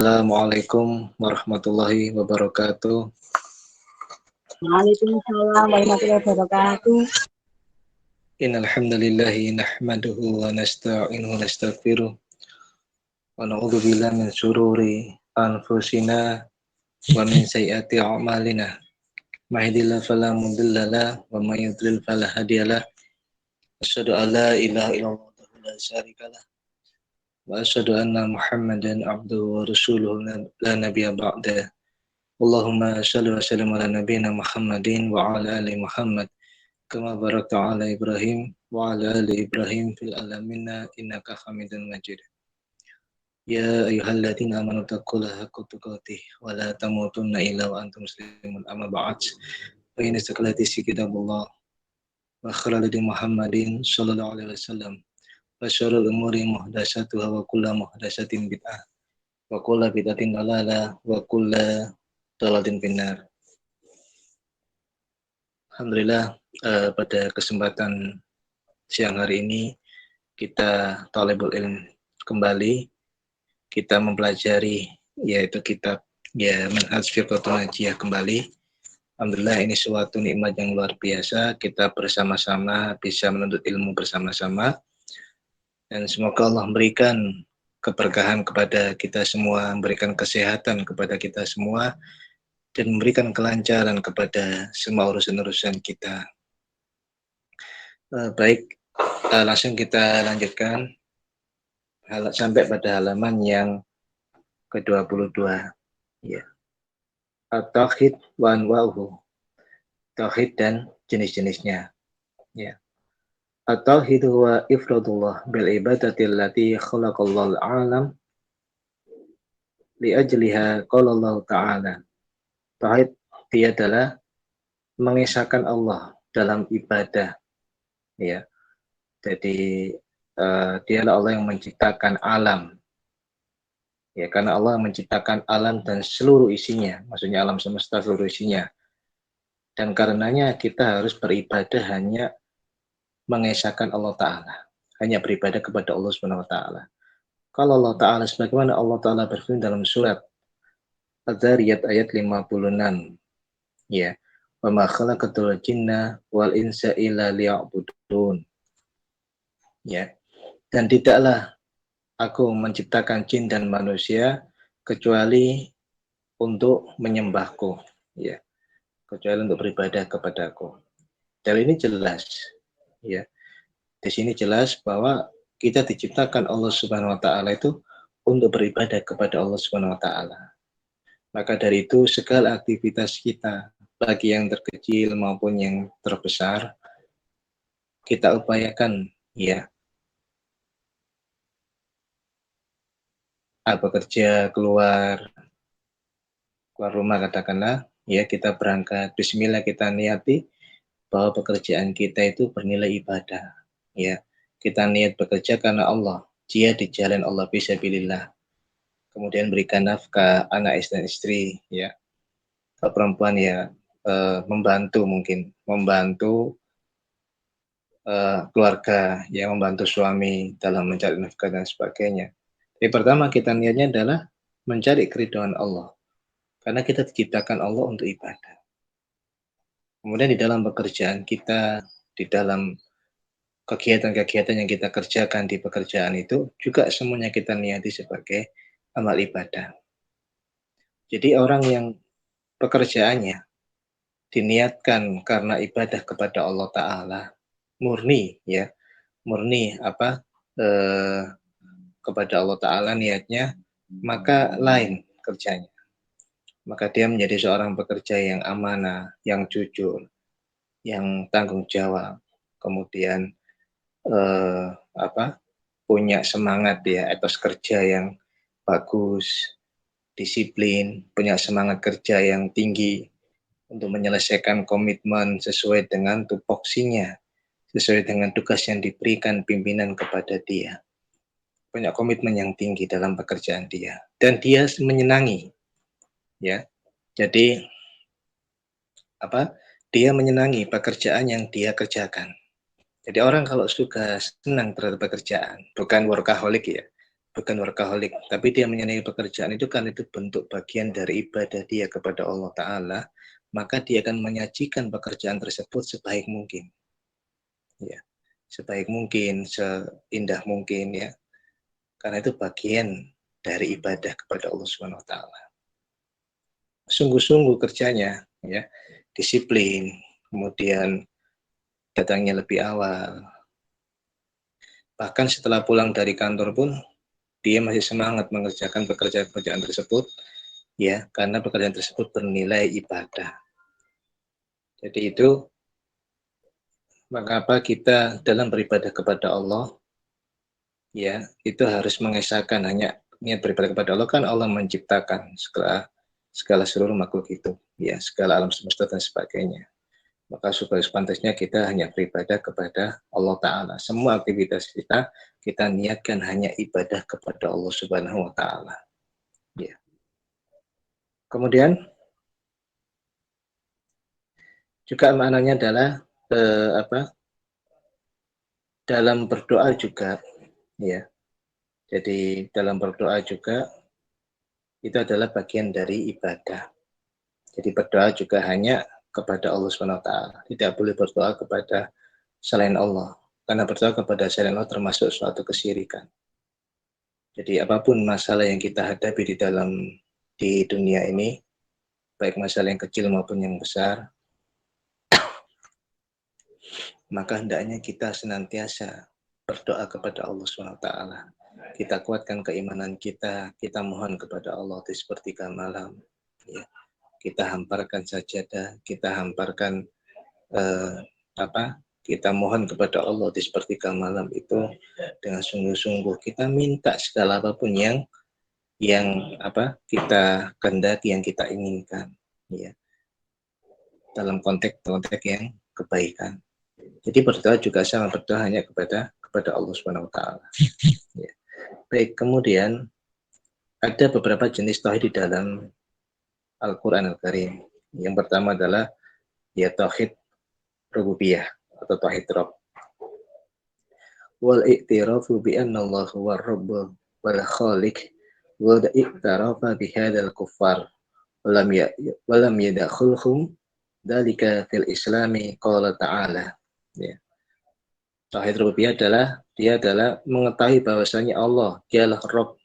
Assalamualaikum warahmatullahi wabarakatuh. Waalaikumsalam warahmatullahi wabarakatuh. Innal hamdalillahi nahmaduhu wa nasta'inuhu wa nastaghfiruh wa na'udzu billahi min syururi anfusina wa min sayyiati a'malina. Mahdillahu fala mudhillalah wa may yudlil fala hadiyalah. Asyhadu an la ilaha illallah wa la syarikalah wa asyhadu anna Muhammadan abduhu wa rasuluhu la nabiyya ba'da. Allahumma shalli wa sallim ala nabiyyina Muhammadin wa ala ali Muhammad kama barakta ala Ibrahim wa ala ali Ibrahim fil alamin innaka Hamidum Majid. Ya ayyuhalladzina amanu taqullaha haqqa tuqatih wa la tamutunna illa wa antum muslimun amma ba'd. Fa inna sakalati kitabullah wa khairal hadi Muhammadin sallallahu alaihi wasallam wa syarrul umuri muhdatsatuha wa kullu muhdatsatin bid'ah wa kullu bid'atin dalalah wa kullu dalalatin finnar. Alhamdulillah pada kesempatan siang hari ini kita talibul ilm kembali, kita mempelajari yaitu kitab Manhaj Fiqhul Najiyah kembali. Alhamdulillah ini suatu nikmat yang luar biasa, kita bersama-sama bisa menuntut ilmu bersama-sama, dan semoga Allah memberikan keberkahan kepada kita semua, memberikan kesehatan kepada kita semua, dan memberikan kelancaran kepada semua urusan-urusan kita. Baik, langsung kita lanjutkan sampai pada halaman yang ke-22. Ya. At-tauhid wa anwa'uhu. Tauhid dan jenis-jenisnya. Ya. At-tauhid huwa ifradullah bil ibadati allati khalaqallahu al-alam li ajliha qala Allah Ta'ala. Tauhid dia adalah mengesahkan Allah dalam ibadah. Ya. Jadi dialah Allah yang menciptakan alam. Ya, karena Allah menciptakan alam dan seluruh isinya, maksudnya alam semesta seluruh isinya. Dan karenanya kita harus beribadah hanya mengesahkan Allah Ta'ala. Hanya beribadah kepada Allah Subhanahu wa Ta'ala. Kalau Allah Ta'ala, sebagaimana Allah Ta'ala berfirman dalam surat Adz-Dzariyat ayat 56. Ya. Wa ma khalaqatul jinna wal insa illa liya'budun. Ya. Dan tidaklah aku menciptakan jin dan manusia kecuali untuk menyembahku, ya, kecuali untuk beribadah kepadaku. Dan ini jelas, ya, di sini jelas bahwa kita diciptakan Allah Subhanahu Wa Taala itu untuk beribadah kepada Allah Subhanahu Wa Taala. Maka dari itu segala aktivitas kita, bagi yang terkecil maupun yang terbesar, kita upayakan, ya, bekerja, keluar rumah katakanlah, ya, kita berangkat, bismillah, kita niati bahwa pekerjaan kita itu bernilai ibadah, ya, kita niat bekerja karena Allah, jihad di jalan Allah fisabilillah, kemudian berikan nafkah anak dan istri, ya, kalau perempuan ya membantu, mungkin membantu keluarga, ya, membantu suami dalam mencari nafkah dan sebagainya. Jadi pertama kita niatnya adalah mencari keridhaan Allah, karena kita diciptakan Allah untuk ibadah. Kemudian di dalam pekerjaan kita, di dalam kegiatan-kegiatan yang kita kerjakan di pekerjaan itu, juga semuanya kita niati sebagai amal ibadah. Jadi orang yang pekerjaannya diniatkan karena ibadah kepada Allah Ta'ala, murni, ya, murni kepada Allah Ta'ala niatnya, maka lain kerjanya. Maka dia menjadi seorang pekerja yang amanah, yang jujur, yang tanggung jawab, kemudian punya semangat, ya, etos kerja yang bagus, disiplin, punya semangat kerja yang tinggi untuk menyelesaikan komitmen sesuai dengan tupoksinya, sesuai dengan tugas yang diberikan pimpinan kepada dia. Punya komitmen yang tinggi dalam pekerjaan dia, dan dia menyenangi, ya. Jadi dia menyenangi pekerjaan yang dia kerjakan. Jadi orang kalau suka senang terhadap pekerjaan, bukan workaholic, ya, bukan workaholic, tapi dia menyenangi pekerjaan itu kan itu bentuk bagian dari ibadah dia kepada Allah Ta'ala, maka dia akan menyajikan pekerjaan tersebut sebaik mungkin. Ya, sebaik mungkin, seindah mungkin ya. Karena itu bagian dari ibadah kepada Allah Subhanahu wa taala. Sungguh-sungguh kerjanya ya, disiplin, kemudian datangnya lebih awal. Bahkan setelah pulang dari kantor pun dia masih semangat mengerjakan pekerjaan-pekerjaan tersebut ya, karena pekerjaan tersebut bernilai ibadah. Jadi itu mengapa kita dalam beribadah kepada Allah ya, itu harus mengesahkan hanya niat beribadah kepada Allah, kan Allah menciptakan segala seluruh makhluk itu ya, segala alam semesta dan sebagainya. Maka supaya sepantasnya kita hanya beribadah kepada Allah Ta'ala. Semua aktivitas kita niatkan hanya ibadah kepada Allah Subhanahu wa Ta'ala. Ya. Kemudian juga maknanya adalah dalam berdoa juga ya. Jadi dalam berdoa juga itu adalah bagian dari ibadah. Jadi berdoa juga hanya kepada Allah Subhanahu wa taala. Tidak boleh berdoa kepada selain Allah. Karena berdoa kepada selain Allah termasuk suatu kesyirikan. Jadi apapun masalah yang kita hadapi di dunia ini, baik masalah yang kecil maupun yang besar, maka hendaknya kita senantiasa berdoa kepada Allah Subhanahu wa taala. Kita kuatkan keimanan kita mohon kepada Allah di sepertiga malam, ya. Kita hamparkan sajadah, kita hamparkan kita mohon kepada Allah di sepertiga malam itu dengan sungguh-sungguh. Kita minta segala apapun yang kita kehendaki, yang kita inginkan, ya. Dalam konteks yang kebaikan. Jadi berdoa juga sama, berdoa hanya kepada Allah Subhanahu wa taala. Ya. Baik, kemudian ada beberapa jenis tauhid di dalam Al-Qur'an Al-Karim. Yang pertama adalah ya tauhid rububiyah atau tauhid Rabb. Wal i'tirafu bi anna Allah huwa Rabb wal Khaliq wal i'tirafa bi hadzal kuffar walam yadkhulhum dalika fil islami qala ta'ala. Ya. Tauhid rububiyah dia adalah mengetahui bahwasanya Allah dialah Rabb,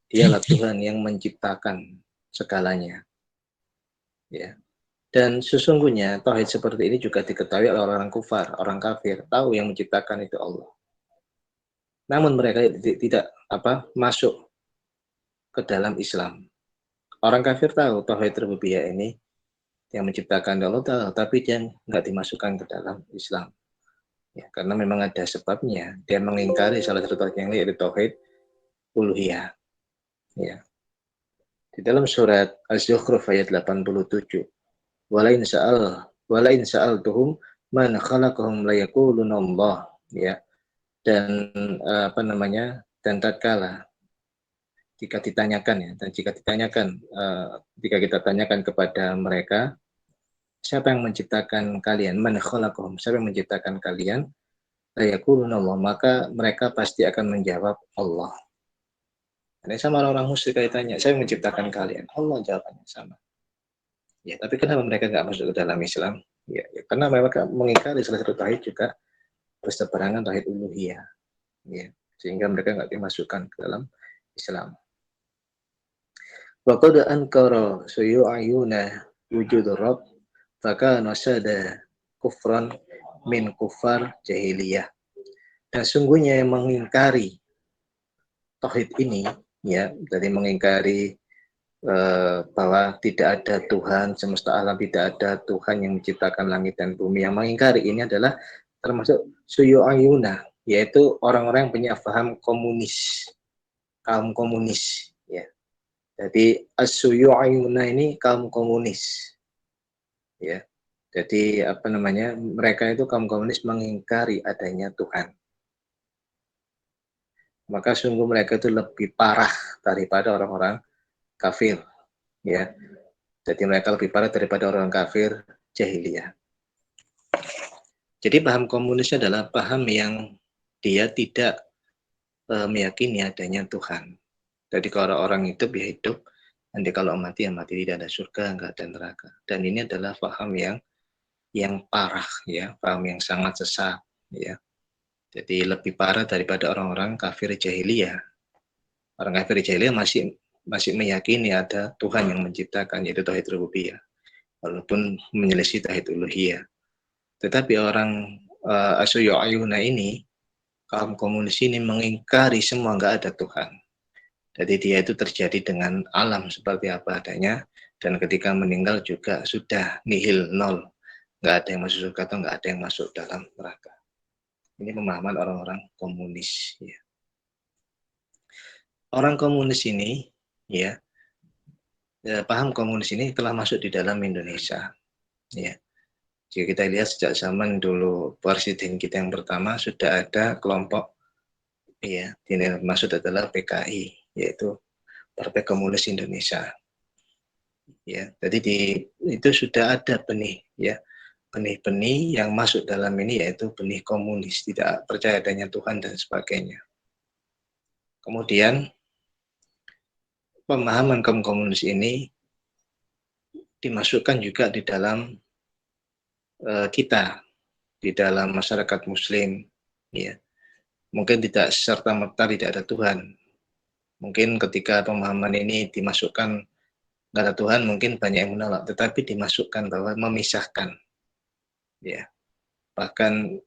dialah Tuhan yang menciptakan segalanya. Ya. Dan sesungguhnya tauhid seperti ini juga diketahui oleh orang kufar, orang kafir, tahu yang menciptakan itu Allah. Namun mereka tidak masuk ke dalam Islam. Orang kafir tahu tauhid rububiyah ini yang menciptakan Allah tahu, tapi dia nggak dimasukkan ke dalam Islam. Ya, karena memang ada sebabnya. Dia mengingkari salah satu tauhid yang yaitu tauhid uluhiyah. Ya. Di dalam surat Az-Zukhruf ayat 87, walain sa'altuhum man khalaqahum la yaquluna Allah, ya. Dan dan tatkala jika kita tanyakan kepada mereka, siapa yang menciptakan kalian? Man khalaqahum, siapa yang menciptakan kalian? La yaquluna Allah, maka mereka pasti akan menjawab Allah. Ini sama orang-orang musyrik kaitannya, saya menciptakan kalian. Allah jawabannya sama. Ya, tapi kenapa mereka nggak masuk ke dalam Islam? Ya, karena mereka mengingkari salah satu tauhid juga berseberangan tauhid uluhiyah. Ya, sehingga mereka nggak dimasukkan ke dalam Islam. Wa qad ankara suyu'ayuna wujud Rabb fakana sada kufran min kufar jahiliyah. Dan sungguhnya yang mengingkari tauhid ini, ya, dari mengingkari bahwa tidak ada Tuhan semesta alam, tidak ada Tuhan yang menciptakan langit dan bumi, yang mengingkari ini adalah termasuk suyu'ayuna, yaitu orang-orang yang punya paham komunis, kaum komunis, ya. Jadi as-suyu'ayuna ini kaum komunis, ya. Jadi mereka itu kaum komunis mengingkari adanya Tuhan. Maka sungguh mereka itu lebih parah daripada orang-orang kafir, ya. Jadi mereka lebih parah daripada orang kafir jahiliyah. Jadi paham komunisnya adalah paham yang dia tidak meyakini adanya Tuhan. Jadi kalau orang hidup ya hidup, nanti kalau mati ya mati, tidak ada surga, nggak ada neraka. Dan ini adalah paham yang parah ya, paham yang sangat sesat ya. Jadi lebih parah daripada orang-orang kafir jahiliyah. Orang kafir jahiliyah masih meyakini ada Tuhan yang menciptakan, yaitu tauhid rububiyah, walaupun menyelisih tauhid uluhiyah. Tetapi orang Asy'ariyah ini, kaum komunis ini mengingkari semua, nggak ada Tuhan. Jadi dia itu terjadi dengan alam seperti apa adanya, dan ketika meninggal juga sudah nihil, nol. Nggak ada yang masuk surga atau nggak ada yang masuk dalam neraka. Ini pemahaman orang-orang komunis. Ya. Orang komunis ini, ya, paham komunis ini telah masuk di dalam Indonesia. Ya. Jika kita lihat sejak zaman dulu presiden kita yang pertama sudah ada kelompok, ya, ini maksud adalah PKI, yaitu Partai Komunis Indonesia. Ya, jadi itu sudah ada benih, ya, benih-benih yang masuk dalam ini, yaitu benih komunis, tidak percaya adanya Tuhan dan sebagainya. Kemudian pemahaman kaum komunis ini dimasukkan juga di dalam kita, di dalam masyarakat Muslim, ya. Mungkin tidak serta-merta tidak ada Tuhan. Mungkin ketika pemahaman ini dimasukkan nggak ada Tuhan, mungkin banyak yang menolak, tetapi dimasukkan bahwa memisahkan, ya, bahkan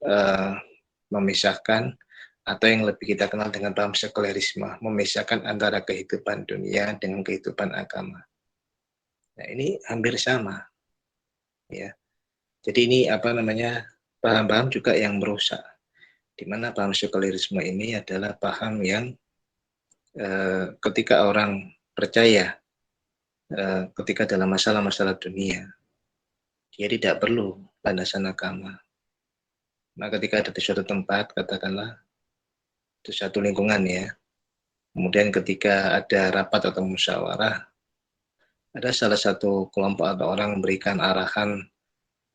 memisahkan, atau yang lebih kita kenal dengan paham sekulerisme, memisahkan antara kehidupan dunia dengan kehidupan agama. Nah, ini hampir sama, ya. Jadi ini paham-paham juga yang merusak, di mana paham sekulerisme ini adalah paham yang ketika orang percaya ketika dalam masalah-masalah dunia, dia tidak perlu landasan agama. Nah, ketika ada di suatu tempat, katakanlah di suatu lingkungan ya, kemudian ketika ada rapat atau musyawarah, ada salah satu kelompok atau orang memberikan arahan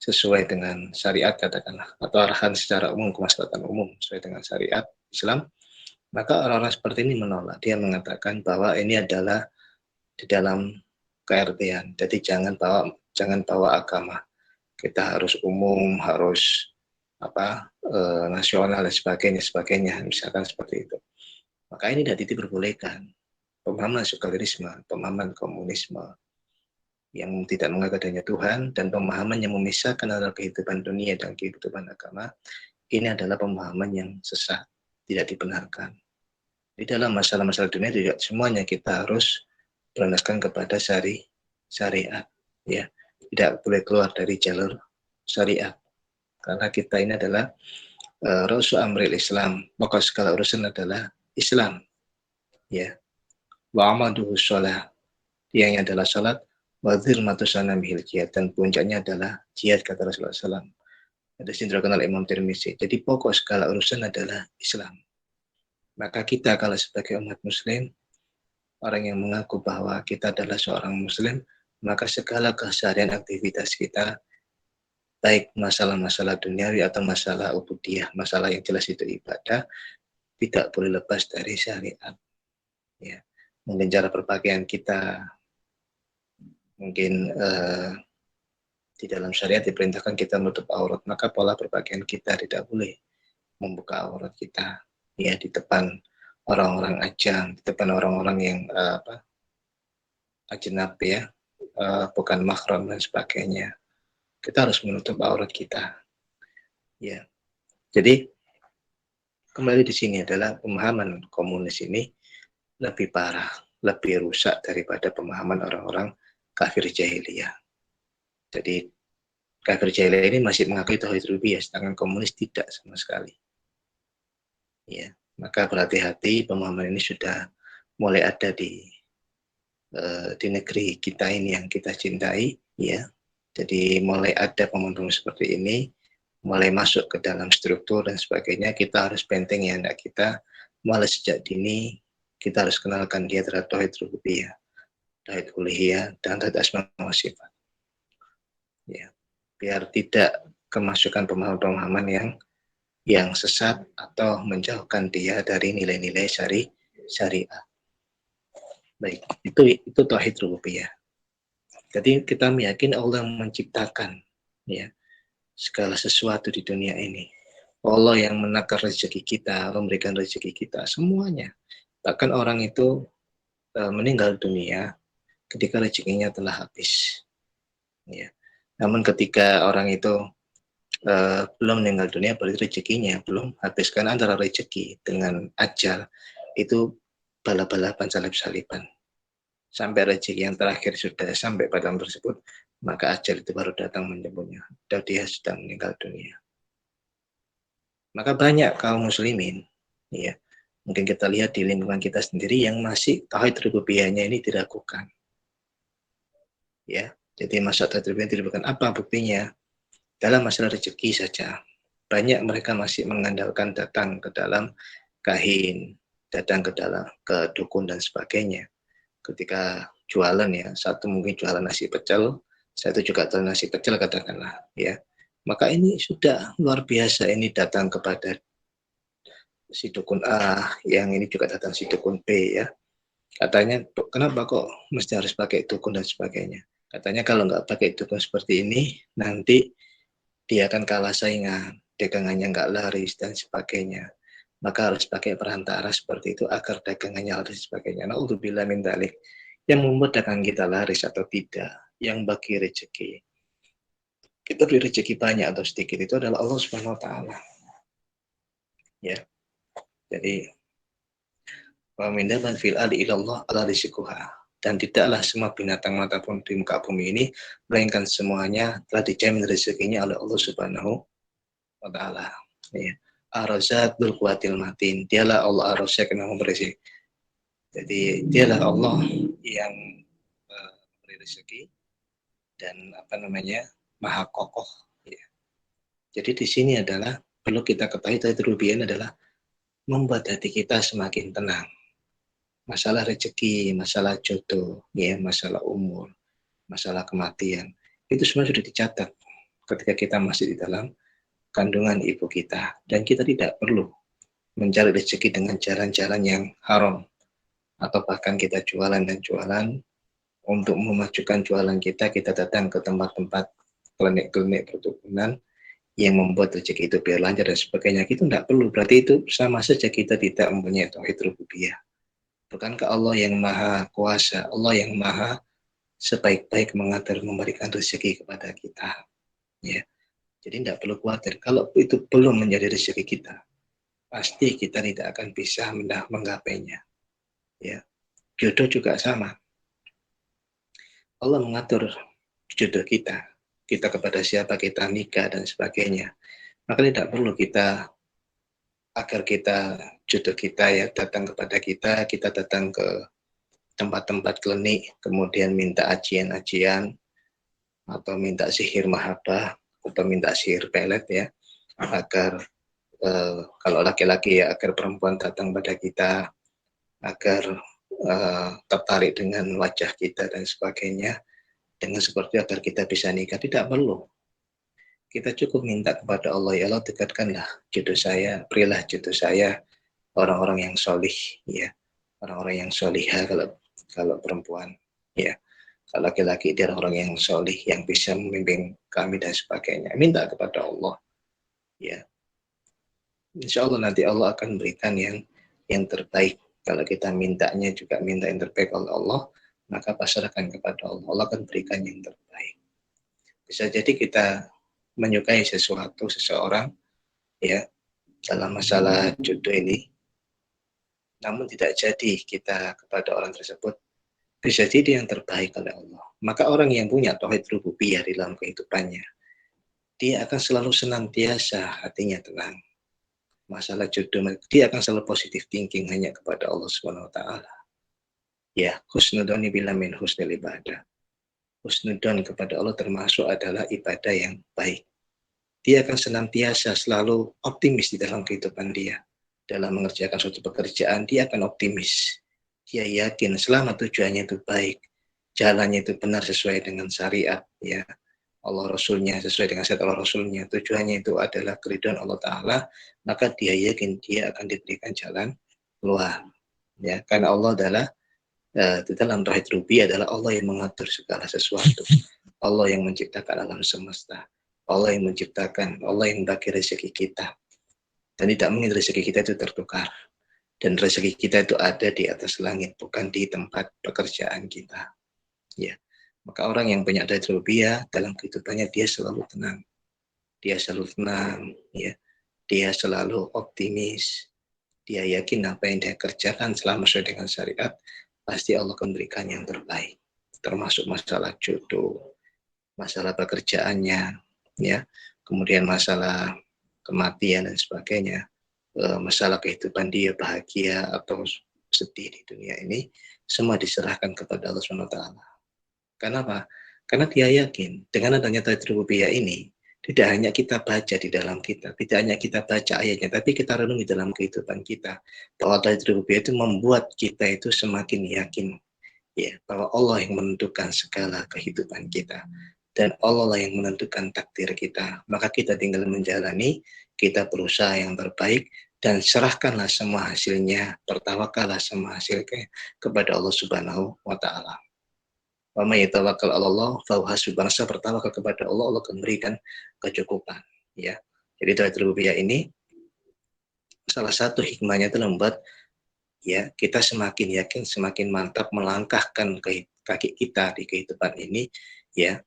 sesuai dengan syariat, katakanlah, atau arahan secara umum, kemaslahatan umum sesuai dengan syariat Islam, maka orang-orang seperti ini menolak. Dia mengatakan bahwa ini adalah di dalam KRT-an, jadi jangan bawa agama. Kita harus umum, harus nasional dan sebagainya, misalkan seperti itu. Maka ini tidak diperbolehkan. Pemahaman sekulerisme, pemahaman komunisme yang tidak mengaku adanya Tuhan, dan pemahaman yang memisahkan antara kehidupan dunia dan kehidupan agama, ini adalah pemahaman yang sesat, tidak dibenarkan. Di dalam masalah-masalah dunia tidak semuanya kita harus berlandaskan kepada syariat, ya, tidak boleh keluar dari jalur syariat, karena kita ini adalah Rasul Amril Islam, maka segala urusan adalah Islam, ya. Wa amaduhu sholah, yang adalah salat, wa dzirmatu sanamihil jihad, dan puncaknya adalah jihad, kata Rasulullah SAW. Ada sindra kenal Imam Tirmizi. Jadi pokok segala urusan adalah Islam. Maka kita kalau sebagai umat Muslim, orang yang mengaku bahwa kita adalah seorang Muslim, maka segala keseharian aktivitas kita, baik masalah-masalah duniawi atau masalah ubudiyah, masalah yang jelas itu ibadah, tidak boleh lepas dari syariat. Ya. Mungkin cara berpakaian kita, mungkin di dalam syariat diperintahkan kita menutup aurat, maka pola berpakaian kita tidak boleh membuka aurat kita, ya, di depan orang-orang ajam, di depan orang-orang yang ajnab, ya, bukan mahram dan sebagainya. Kita harus menutup aurat kita, ya. Jadi kembali di sini adalah pemahaman komunis ini lebih parah, lebih rusak daripada pemahaman orang-orang kafir jahiliyah. Jadi kafir jahiliyah ini masih mengakui tauhid rububiyah, sedangkan komunis tidak sama sekali. Ya, maka berhati-hati, pemahaman ini sudah mulai ada di negeri kita ini yang kita cintai, ya. Jadi mulai ada pemahaman seperti ini, mulai masuk ke dalam struktur dan sebagainya. Kita harus bentengi anak kita, mulai sejak dini kita harus kenalkan dia terhadap tauhid rububiyah, tauhid uluhiyah, dan tauhid asma wa sifat. Ya, biar tidak kemasukan pemahaman-pemahaman yang yang sesat atau menjauhkan dia dari nilai-nilai syariat. Baik, itu tauhid rububiyah. Jadi kita meyakini Allah yang menciptakan ya segala sesuatu di dunia ini. Allah yang menakar rezeki kita, memberikan rezeki kita, semuanya. Bahkan orang itu meninggal dunia ketika rezekinya telah habis. Ya. Namun ketika orang itu belum meninggal dunia, berarti rezekinya belum habis. Karena antara rezeki dengan ajal itu balap-balapan salip-salipan. Sampai rezeki yang terakhir sudah sampai pada tersebut, maka ajal itu baru datang menyebutnya. Dan dia sedang meninggal dunia. Maka banyak kaum muslimin, ya, mungkin kita lihat di lingkungan kita sendiri yang masih tauhid rububiyahnya ini diragukan. Ya, jadi masalah tauhid rububiyah diragukan. Apa buktinya? Dalam masalah rezeki saja, banyak mereka masih mengandalkan datang ke dalam kahin, datang ke dukun dan sebagainya. Ketika jualan ya, satu mungkin jualan nasi pecel, satu juga jualan nasi pecel katakanlah, ya. Maka ini sudah luar biasa, ini datang kepada si dukun A, yang ini juga datang si dukun B ya. Katanya, kenapa kok mesti harus pakai dukun dan sebagainya. Katanya kalau nggak pakai dukun seperti ini, nanti dia akan kalah saingan, dagangannya nggak laris dan sebagainya. Maka harus pakai perantara seperti itu agar dagangannya laris dan sebagainya. Na'udzubillah min dzalik. Yang membuat dagangan kita laris atau tidak, yang bagi rezeki. Kita beri rezeki banyak atau sedikit itu adalah Allah Subhanahu wa taala. Ya. Jadi wa min daban fil ardi illallah ala rizquha. Dan tidaklah semua binatang manapun di muka bumi ini melainkan semuanya telah dijamin rezekinya oleh Allah Subhanahu wa taala. Ya. Ar-Razzaq dzul quwwatil matin. Dialah Allah Ar-Razzaq yang memberi rezeki. Jadi dialah Allah yang memberi rezeki dan maha kokoh. Ya. Jadi di sini adalah perlu kita ketahui tauhid rububiyah adalah membuat hati kita semakin tenang. Masalah rezeki, masalah jodoh, ya, masalah umur, masalah kematian, itu semua sudah dicatat ketika kita masih di dalam kandungan ibu kita, dan kita tidak perlu mencari rezeki dengan jalan-jalan yang haram atau bahkan kita jualan dan jualan. Untuk memajukan jualan kita datang ke tempat-tempat klinik-klinik perdukunan yang membuat rezeki itu biar lancar dan sebagainya. Itu tidak perlu, berarti itu sama saja kita tidak mempunyai tauhid rububiyah. Bukankah Allah yang maha kuasa, Allah yang maha sebaik-baik mengatur memberikan rezeki kepada kita, ya. Jadi tidak perlu khawatir kalau itu belum menjadi rezeki kita, pasti kita tidak akan bisa menggapainya, ya. Jodoh juga sama, Allah mengatur jodoh kita kepada siapa kita nikah dan sebagainya. Maka tidak perlu kita agar jodoh kita ya datang kepada kita datang ke tempat-tempat klinik, kemudian minta ajian-ajian, atau minta sihir mahabbah, atau minta sihir pelet ya, agar kalau laki-laki ya agar perempuan datang pada kita, agar tertarik dengan wajah kita dan sebagainya, dengan seperti agar kita bisa nikah. Tidak perlu. Kita cukup minta kepada Allah, ya Allah dekatkanlah jodoh saya, berilah jodoh saya orang-orang yang solih, ya, orang-orang yang solihah kalau perempuan, ya. Kalau laki-laki dia orang yang solih, yang bisa membimbing kami dan sebagainya. Minta kepada Allah, ya. Insya Allah nanti Allah akan berikan yang terbaik. Kalau kita mintanya juga minta yang terbaik oleh Allah, maka pasrahkan kepada Allah. Allah akan berikan yang terbaik. Bisa jadi kita menyukai seseorang, ya, dalam masalah jodoh ini, namun tidak jadi kita kepada orang tersebut, bisa jadi yang terbaik oleh Allah. Maka orang yang punya tauhid rububiyah di dalam kehidupannya, dia akan selalu senantiasa hatinya tenang. Masalah jodoh, dia akan selalu positif thinking hanya kepada Allah Subhanahu wa taala. Ya, husnudoni bila min husnul ibadah. Husnudon kepada Allah termasuk adalah ibadah yang baik. Dia akan senantiasa selalu optimis di dalam kehidupan dia. Dalam mengerjakan suatu pekerjaan, dia akan optimis. Dia yakin selama tujuannya itu baik, jalannya itu benar sesuai dengan syariat, ya. Allah Rasulnya, sesuai dengan syariat Allah Rasulnya, tujuannya itu adalah keridhaan Allah Ta'ala, maka dia yakin dia akan diberikan jalan keluar. Ya, karena Allah adalah di dalam tauhid rububiyah adalah Allah yang mengatur segala sesuatu, Allah yang menciptakan alam semesta, Allah yang menciptakan, Allah yang membagi rezeki kita, dan tidak mungkin rezeki kita itu tertukar, dan rezeki kita itu ada di atas langit, bukan di tempat pekerjaan kita. Ya, maka orang yang punya tauhid rububiyah dalam kehidupannya dia selalu tenang, ya, dia selalu optimis, dia yakin apa yang dia kerjakan selama sesuai dengan syariat, pasti Allah akan berikan yang terbaik, termasuk masalah jodoh, masalah pekerjaannya, ya, kemudian masalah kematian dan sebagainya, masalah kehidupan dia bahagia atau sedih di dunia ini, semua diserahkan kepada Allah SWT. Kenapa? Karena dia yakin dengan adanya tauhid rububiyah ini, tidak hanya kita baca di dalam kitab, tidak hanya kita baca ayatnya, tapi kita renungi dalam kehidupan kita, bahwa tauhid rububiyah itu membuat kita itu semakin yakin, ya, bahwa Allah yang menentukan segala kehidupan kita, dan Allah lah yang menentukan takdir kita. Maka kita tinggal menjalani, kita berusaha yang terbaik, dan serahkanlah semua hasilnya, bertawakallah semua hasilnya kepada Allah Subhanahu wa Ta'ala. Wa may yatawakkal 'ala Allah fa huwa hasbuh. Bangsa bertawakal kepada Allah, Allah akan memberikan kecukupan, ya. Jadi tauhid rububiyah ini salah satu hikmahnya itu membuat, ya, kita semakin yakin, semakin mantap melangkahkan kaki kita di kehidupan ini, ya,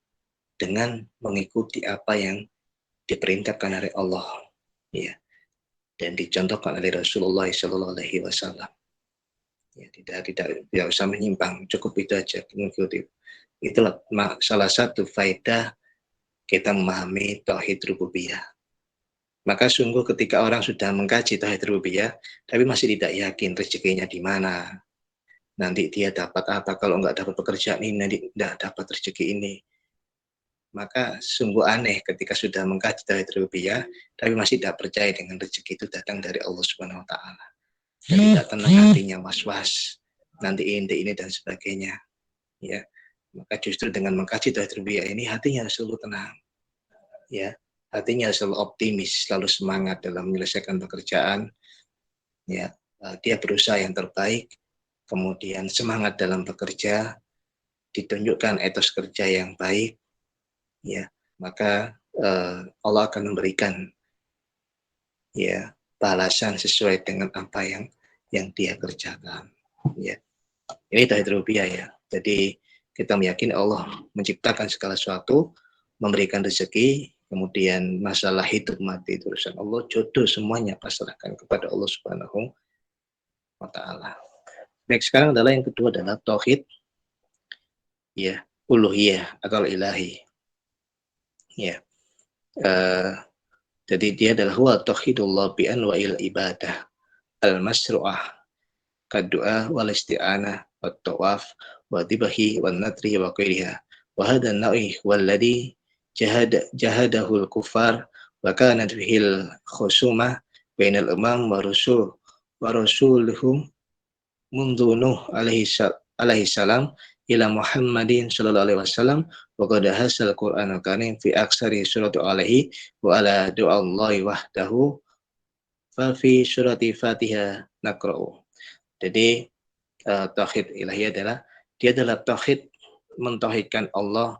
dengan mengikuti apa yang diperintahkan oleh Allah, ya, dan dicontohkan oleh Rasulullah Shallallahu Alaihi Wasallam. Ya, tidak usah menyimpang, cukup itu aja mengikuti. Itulah salah satu faedah kita memahami tauhid rububiyah. Maka sungguh ketika orang sudah mengkaji tauhid rububiyah, tapi masih tidak yakin rezekinya di mana, nanti dia dapat apa, kalau nggak dapat pekerjaan ini, nanti nggak dapat rezeki ini, maka sungguh aneh ketika sudah mengkaji tauhid rububiyah, tapi masih tidak percaya dengan rezeki itu datang dari Allah Subhanahu Wa Taala. Dan tidak tenang hatinya, was-was, nanti ini dan sebagainya, ya. Maka justru dengan mengkaji tauhid rububiyah ini, hatinya selalu tenang, ya, hatinya selalu optimis, selalu semangat dalam menyelesaikan pekerjaan, ya, dia berusaha yang terbaik, kemudian semangat dalam bekerja, ditunjukkan etos kerja yang baik, ya, maka Allah akan memberikan, ya, balasan sesuai dengan apa yang dia kerjakan, ya. Ini tauhid rububiyah, ya. Jadi kita meyakini Allah menciptakan segala sesuatu, memberikan rezeki, kemudian masalah hidup mati itu urusan Allah, jodoh semuanya pasrahkan kepada Allah Subhanahu wa Ta'ala. Baik, sekarang adalah yang kedua adalah tauhid, ya, uluhiyah atau ilahi, ya. Jadi dia adalah huwa tauhidullah bi anwa'il ibadah al-masru'ah kaddu'a wal isti'anah wat tawaf wa dibahi wan natri wa qairiha wa hadha an-na'i walladhi jahadahul kufar wa kanat fihil khusumah bainal umam wa rasuluhum mundu Nuh alaihi salam ila Muhammadin sallallahu alaihi wasallam wa qad hasal Qur'anul Karim fi aksari surati alaihi wa ala du'allahi wahdahu fa fi surati Fatihah naqra'u. Jadi tauhid ilahi adalah dia adalah tauhid mentauhidkan Allah,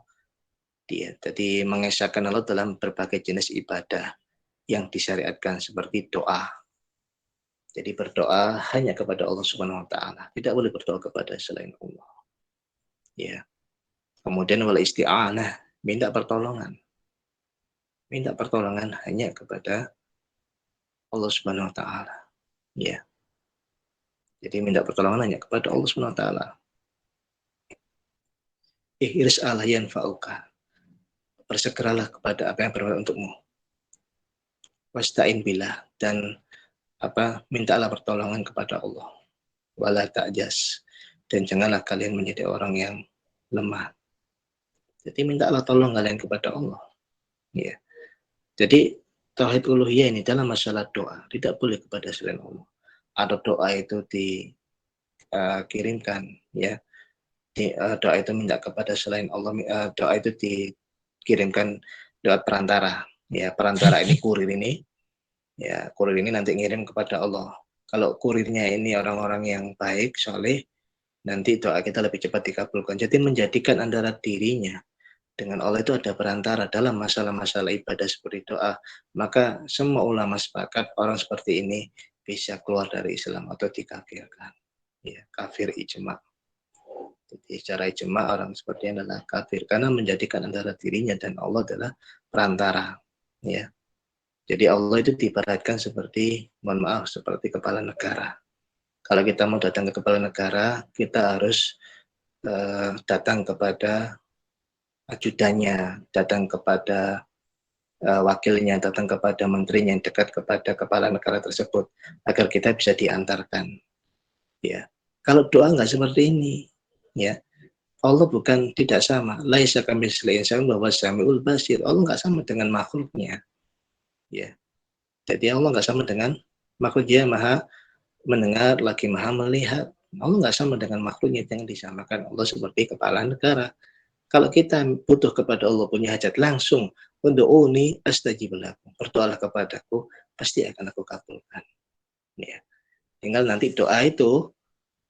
dia jadi mengesahkan Allah dalam berbagai jenis ibadah yang disyariatkan seperti doa. Jadi berdoa hanya kepada Allah Subhanahu wa Ta'ala, tidak boleh berdoa kepada selain Allah, ya. Kemudian wal isti'anah, minta pertolongan hanya kepada Allah Subhanahu wa Ta'ala, ya. Jadi minta pertolongan hanya kepada Allah Subhanahu wa Ta'ala. Ihris ala yanfa'uka, bersegeralah kepada apa yang bermanfaat untukmu. Wasta'in billah, dan mintalah pertolongan kepada Allah. Wala ta'jas, dan janganlah kalian menjadi orang yang lemah. Jadi mintalah tolong kalian kepada Allah, ya. Jadi tauhid uluhiyah ini dalam masalah doa tidak boleh kepada selain Allah. Ada doa itu dikirimkan, ya. Doa itu minta kepada selain Allah, doa itu kirimkan lewat perantara. Ya, perantara ini kurir ini, ya kurir ini nanti ngirim kepada Allah. Kalau kurirnya ini orang-orang yang baik, soleh, nanti doa kita lebih cepat dikabulkan. Jadi menjadikan antara dirinya dengan Allah itu ada perantara dalam masalah-masalah ibadah seperti doa. Maka semua ulama sepakat orang seperti ini bisa keluar dari Islam atau dikafirkan. Ya, kafir ijma. Jadi secara ijma orang seperti ini adalah kafir karena menjadikan antara dirinya dan Allah adalah perantara. Ya. Jadi Allah itu diibaratkan seperti, mohon maaf, seperti kepala negara. Kalau kita mau datang ke kepala negara, kita harus datang kepada ajudannya, datang kepada wakilnya, datang kepada menterinya yang dekat kepada kepala negara tersebut, agar kita bisa diantarkan. Ya, kalau doa nggak seperti ini, ya Allah bukan tidak sama. Laisa kamitslihi syai'un wa huwas samiul basir. Allah nggak sama dengan makhluknya. Ya, jadi Allah nggak sama dengan makhluk, Dia maha mendengar lagi maha melihat. Allah nggak sama dengan makhluknya, yang disamakan Allah seperti kepala negara. Kalau kita butuh kepada Allah, punya hajat, langsung ud'uni astajib lakum, berdoalah kepadaku, pasti akan aku kabulkan. Ya. Tinggal nanti doa itu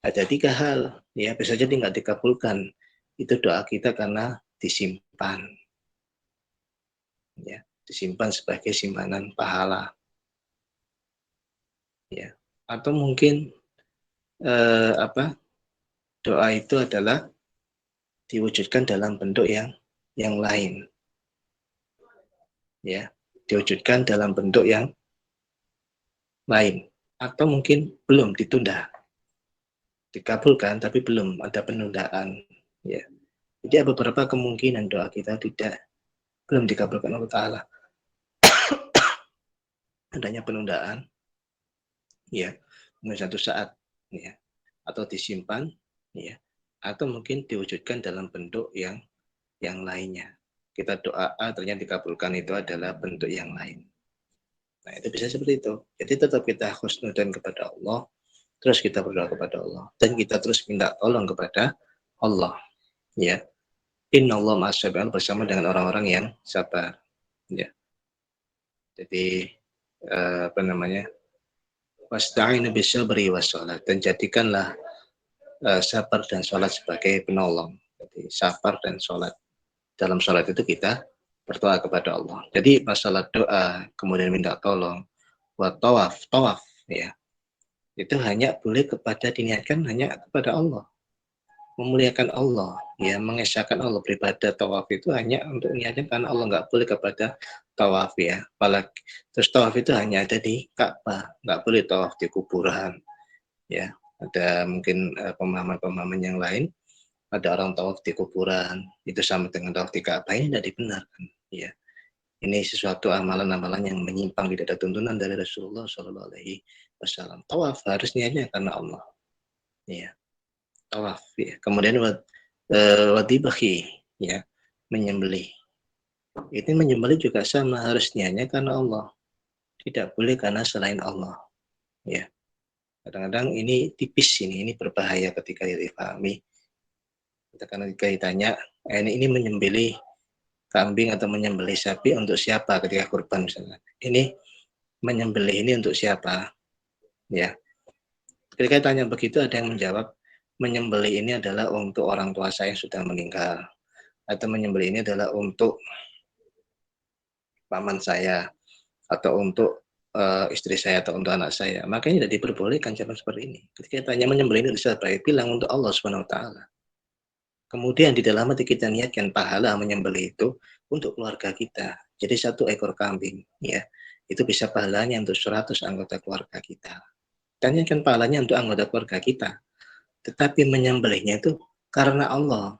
ada 3 hal, ya bisa jadi nggak dikabulkan. Itu doa kita karena disimpan, ya disimpan sebagai simpanan pahala, ya. Atau mungkin doa itu adalah diwujudkan dalam bentuk yang lain, ya diwujudkan dalam bentuk yang lain, atau mungkin belum ditunda, dikabulkan tapi belum ada penundaan, ya. Jadi ada beberapa kemungkinan doa kita belum dikabulkan Allah Ta'ala, adanya penundaan, ya mungkin satu saat, ya, atau disimpan, ya, atau mungkin diwujudkan dalam bentuk yang lainnya. Kita doa A ternyata dikabulkan, itu adalah bentuk yang lain. Nah, itu bisa seperti itu. Jadi tetap kita husnudzon kepada Allah, terus kita berdoa kepada Allah, dan kita terus minta tolong kepada Allah, ya. Innallaha ma'as-sabirin, bersama dengan orang-orang yang sabar, ya. Jadi wasta'inu bis-sabri was-shalah, dan jadikanlah sabar dan sholat sebagai penolong. Jadi sabar dan sholat. Dalam sholat itu kita berdoa kepada Allah. Jadi masalah doa, kemudian minta tolong, buat tawaf, ya, itu hanya boleh diniatkan hanya kepada Allah, memuliakan Allah, ya, mengesahkan Allah. Beribadah tawaf itu hanya untuk niatnya karena Allah, nggak boleh kepada tawaf, ya. Apalagi terus tawaf itu hanya ada di Ka'bah, nggak boleh tawaf di kuburan, ya. Ada mungkin pemahaman-pemahaman yang lain, ada orang tawaf di kuburan itu sama dengan tawaf di Ka'bah, ini tidak dibenarkan, ya. Ini sesuatu amalan-amalan yang menyimpang, tidak ada tuntunan dari Rasulullah SAW. Tawaf harus niatnya karena Allah, ya. Tawaf, ya. Kemudian wadibahi, ya, menyembelih. Itu menyembelih juga sama, harus niatnya karena Allah, tidak boleh karena selain Allah, ya. Kadang-kadang ini tipis, ini berbahaya ketika dipahami. Karena ketika ditanya, ini menyembelih kambing atau menyembelih sapi untuk siapa ketika kurban misalnya. Ini menyembelih ini untuk siapa? Ya. Ketika ditanya begitu, ada yang menjawab, menyembelih ini adalah untuk orang tua saya yang sudah meninggal, atau menyembelih ini adalah untuk paman saya, atau untuk istri saya, atau untuk anak saya. Makanya tidak diperbolehkan jawaban seperti ini. Ketika ditanya menyembelih ini siapa, bilang untuk Allah Subhanahu wa taala. Kemudian di dalam hati kita niatkan pahala menyembelih itu untuk keluarga kita. Jadi 1 ekor kambing, ya, itu bisa pahalanya untuk 100 anggota keluarga kita. Dan niatkan pahalanya untuk anggota keluarga kita. Tetapi menyembelihnya itu karena Allah,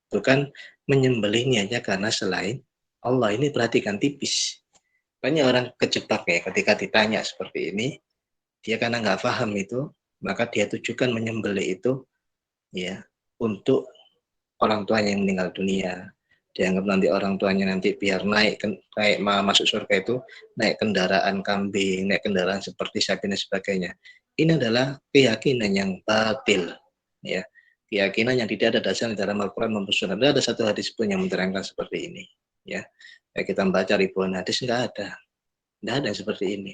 bukan menyembelihnya aja karena selain Allah. Ini perhatikan, tipis. Banyak orang kejebak, ya, ketika ditanya seperti ini, dia karena nggak paham itu, maka dia tujukan menyembelih itu, ya, untuk orang tuanya yang meninggal dunia. Dianggap nanti orang tuanya nanti biar naik masuk surga itu naik kendaraan kambing, naik kendaraan seperti sapi dan sebagainya. Ini adalah keyakinan yang batil, ya. Keyakinan yang tidak ada dasar dalam Al-Quran maupun Sunnah. Ada satu hadis pun yang menerangkan seperti ini. ya. Ya kita membaca ribuan hadis nggak ada yang seperti ini.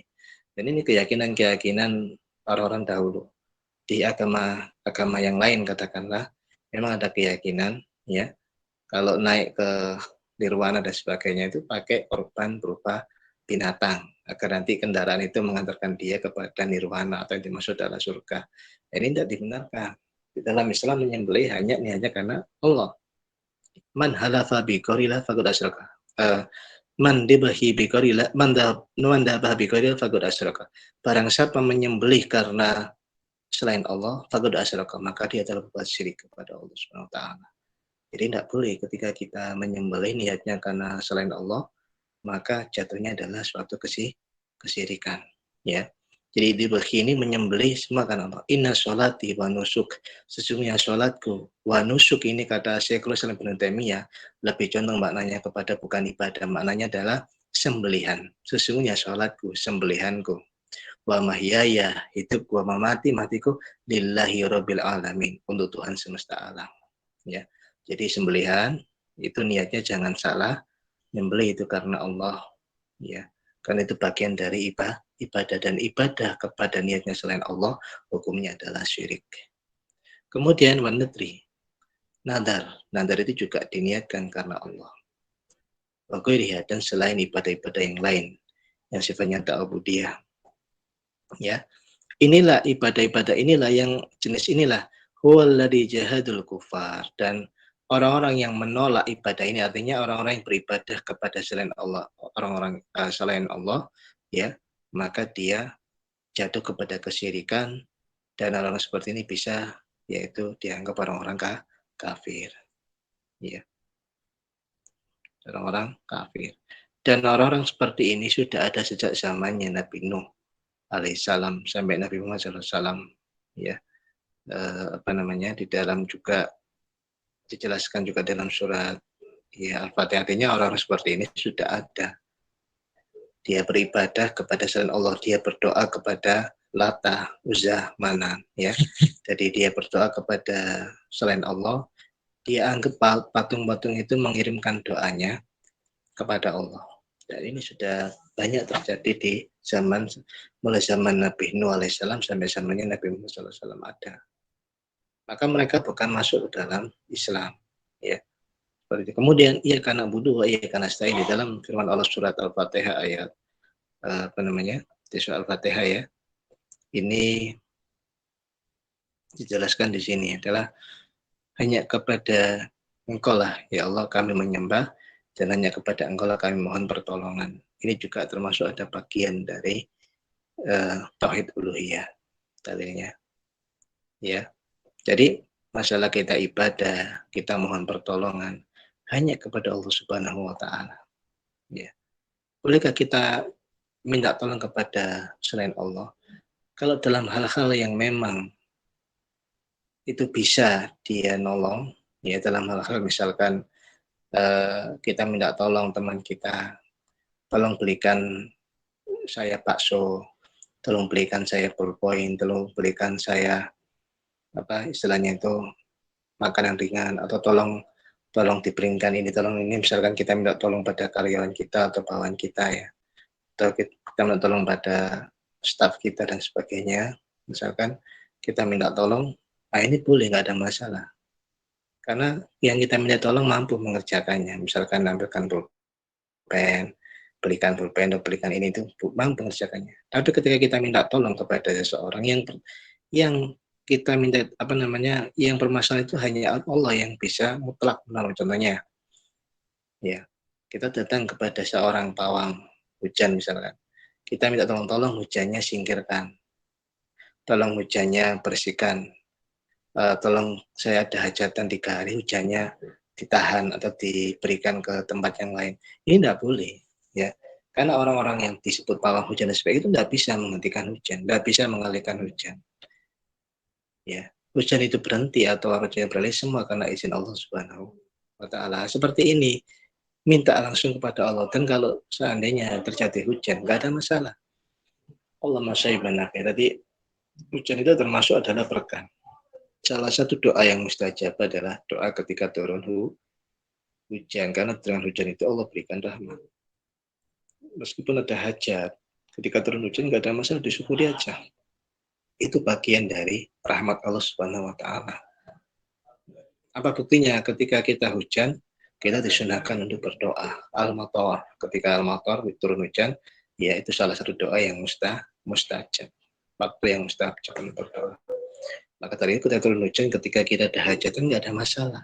Dan ini keyakinan orang-orang dahulu di agama yang lain katakanlah memang ada keyakinan ya kalau naik ke nirwana dan sebagainya itu pakai korban berupa binatang agar nanti kendaraan itu mengantarkan dia kepada nirwana atau yang dimaksud adalah surga. Ini tidak dibenarkan. Di dalam Islam menyembelih hanya karena Allah. Man halafa bi qorila faqad asyraka. Man dibahi bi qorila man dabah bi qorila faqad asyraka. Barang siapa menyembelih karena selain Allah, faqad asyraka, maka dia telah berbuat syirik kepada Allah Subhanahu wa taala. Jadi tidak boleh ketika kita menyembelih niatnya karena selain Allah, maka jatuhnya adalah suatu kesyirikan, ya. Jadi dibagi ini menyembelih semua karena Allah. Inna sholati wa nusuk. Sesungguhnya sholatku wa nusuk ini kata Syekhul Islam Ibnu Taimiyah lebih condong maknanya kepada bukan ibadah. Maknanya adalah sembelihan. Sesungguhnya sholatku, sembelihanku. Wa mahyaya, hidupku, wa mamati, matiku lillahi rabbil alamin, untuk Tuhan semesta alam, ya. Jadi sembelihan itu niatnya jangan salah, menyembelih itu karena Allah, ya. Karena itu bagian dari ibadah, dan ibadah kepada niatnya selain Allah hukumnya adalah syirik. Kemudian wanadri, nadar itu juga diniatkan karena Allah. Wa dan selain ibadah-ibadah yang lain yang sifatnya ta'budiyah, ya. Inilah ibadah-ibadah inilah yang jenis inilah huwallazi jahadul kufar, dan orang-orang yang menolak ibadah ini artinya orang-orang yang beribadah kepada selain Allah, orang-orang selain Allah, ya, maka dia jatuh kepada kesyirikan, dan orang seperti ini bisa yaitu dianggap orang-orang kafir, ya, orang-orang kafir. Dan orang-orang seperti ini sudah ada sejak zamannya Nabi Nuh alaihissalam sampai Nabi Muhammad SAW, ya. Di dalam juga dijelaskan juga dalam surat ya Al-Fatihah, artinya orang seperti ini sudah ada. Dia beribadah kepada selain Allah, dia berdoa kepada Lata, Uzza, Manan, ya. Jadi dia berdoa kepada selain Allah, dia anggap patung-patung itu mengirimkan doanya kepada Allah. Dan ini sudah banyak terjadi di mulai zaman Nabi Nuh alaihissalam sampai zamannya Nabi Muhammad SAW ada. Maka mereka bukan masuk ke dalam Islam, ya. Seperti itu. Kemudian ia karena budu wa ia karena stain, di dalam firman Allah surat Al-Fatihah ayat di surat Al-Fatihah, ya. Ini dijelaskan di sini adalah hanya kepada Engkau lah ya Allah kami menyembah, dan hanya kepada Engkau lah kami mohon pertolongan. Ini juga termasuk ada bagian dari tauhid uluhiyah dalilnya, ya. Jadi masalah kita ibadah, kita mohon pertolongan hanya kepada Allah Subhanahu wa taala, ya. Bolehkah kita minta tolong kepada selain Allah? Kalau dalam hal-hal yang memang itu bisa dia nolong, ya, dalam hal-hal misalkan kita minta tolong teman kita, tolong belikan saya bakso, tolong belikan saya pulpoin, tolong belikan saya istilahnya itu makanan ringan, atau tolong diberikan ini, tolong ini, misalkan kita minta tolong pada karyawan kita atau bawahan kita, ya, atau kita minta tolong pada staf kita dan sebagainya, misalkan kita minta tolong, nah ini boleh, nggak ada masalah, karena yang kita minta tolong mampu mengerjakannya, misalkan ambilkan pulpen, belikan pulpen atau belikan ini, itu mampu mengerjakannya. Tapi ketika kita minta tolong kepada seseorang yang kita minta yang bermasalah itu hanya Allah yang bisa mutlak menolong. Contohnya, ya, kita datang kepada seorang pawang hujan misalkan, kita minta tolong hujannya singkirkan, tolong hujannya bersihkan, tolong saya ada hajatan 3 hari, hujannya ditahan atau diberikan ke tempat yang lain. Ini tidak boleh, ya, karena orang-orang yang disebut pawang hujan dan sebagainya itu tidak bisa menghentikan hujan, tidak bisa mengalihkan hujan, ya. Hujan itu berhenti atau hujan beralih semua karena izin Allah Subhanahu wa taala. Seperti ini, minta langsung kepada Allah, dan kalau seandainya terjadi hujan nggak ada masalah. Allah masyaibanah. Tadi hujan itu termasuk adalah berkah. Salah satu doa yang mustajab adalah doa ketika turun hujan, karena dengan hujan itu Allah berikan rahmat. Meskipun ada hajat, ketika turun hujan nggak ada masalah, disyukuri aja. Itu bagian dari rahmat Allah Subhanahu wa Ta'ala. Apa buktinya? Ketika kita hujan, kita disunahkan untuk berdoa al-matar. Ketika al-matar turun hujan, ya itu salah satu doa yang mustajab. Waktu yang mustajab untuk berdoa. Maka tadi kita turun hujan, ketika kita ada hajatan nggak ada masalah.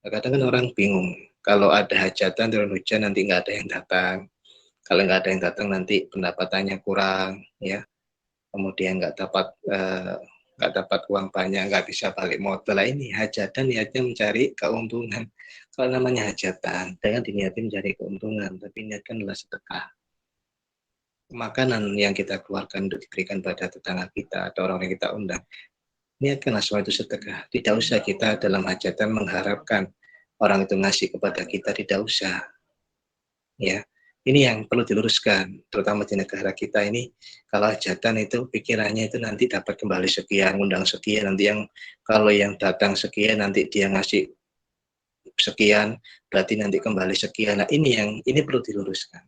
Kadang kan orang bingung, kalau ada hajatan turun hujan nanti nggak ada yang datang. Kalau nggak ada yang datang nanti pendapatannya kurang, ya. Kemudian nggak dapat uang banyak, nggak bisa balik modal. Ini hajatan niatnya mencari keuntungan. Kalau namanya hajatan, jangan diniatin mencari keuntungan, tapi niatkan adalah sedekah. Makanan yang kita keluarkan untuk diberikan pada tetangga kita atau orang yang kita undang, niatkanlah semua itu sedekah. Tidak usah kita dalam hajatan mengharapkan orang itu ngasih kepada kita, tidak usah. Ya, ini yang perlu diluruskan, terutama di negara kita ini. Kalau hajatan itu pikirannya itu nanti dapat kembali sekian, undang sekian, nanti kalau yang datang sekian nanti dia ngasih sekian, berarti nanti kembali sekian. Nah, ini perlu diluruskan.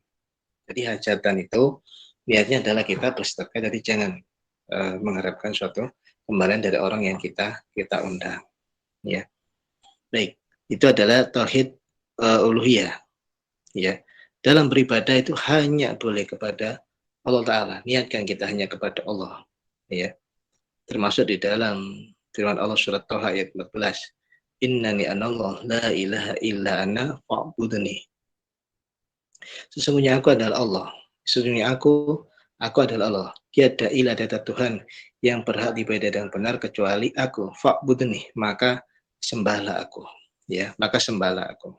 Jadi hajatan itu niatnya adalah kita bersedekah, jadi jangan mengharapkan suatu kembalian dari orang yang kita undang. Ya, baik. Itu adalah tauhid uluhiyah. Ya, dalam beribadah itu hanya boleh kepada Allah Ta'ala. Niatkan kita hanya kepada Allah. Ya, termasuk di dalam firman Allah surat Thaha ayat 14. Innani anallah la ilaha illa ana fa'budni. Sesungguhnya aku adalah Allah. Sesungguhnya aku adalah Allah. Tiada ilah, tiada Tuhan yang berhak diibadahi dengan benar kecuali aku. Fa'budni, maka sembahlah aku. Ya, maka sembahlah aku.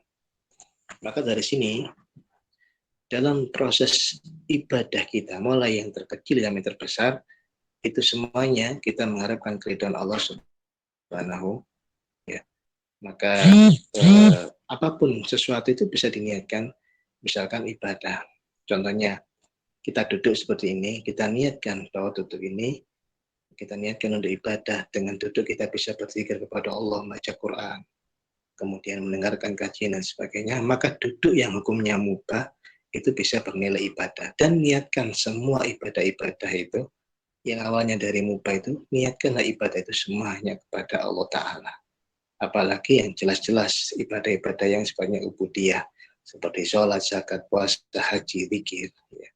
Maka dari sini dalam proses ibadah kita, mulai yang terkecil sampai terbesar, itu semuanya kita mengharapkan keridhaan Allah Subhanahu. Ya, maka apapun sesuatu itu bisa diniatkan, misalkan ibadah. Contohnya kita duduk seperti ini, kita niatkan bahwa duduk ini kita niatkan untuk ibadah. Dengan duduk kita bisa berzikir kepada Allah, baca Quran, kemudian mendengarkan kajian dan sebagainya. Maka duduk yang hukumnya mubah itu bisa bernilai ibadah. Dan niatkan semua ibadah-ibadah itu yang awalnya dari mubah itu, niatkanlah ibadah itu semuanya kepada Allah Ta'ala. Apalagi yang jelas-jelas ibadah-ibadah yang sifatnya ubudiyah, seperti sholat, zakat, puasa, haji, zikir. Ya.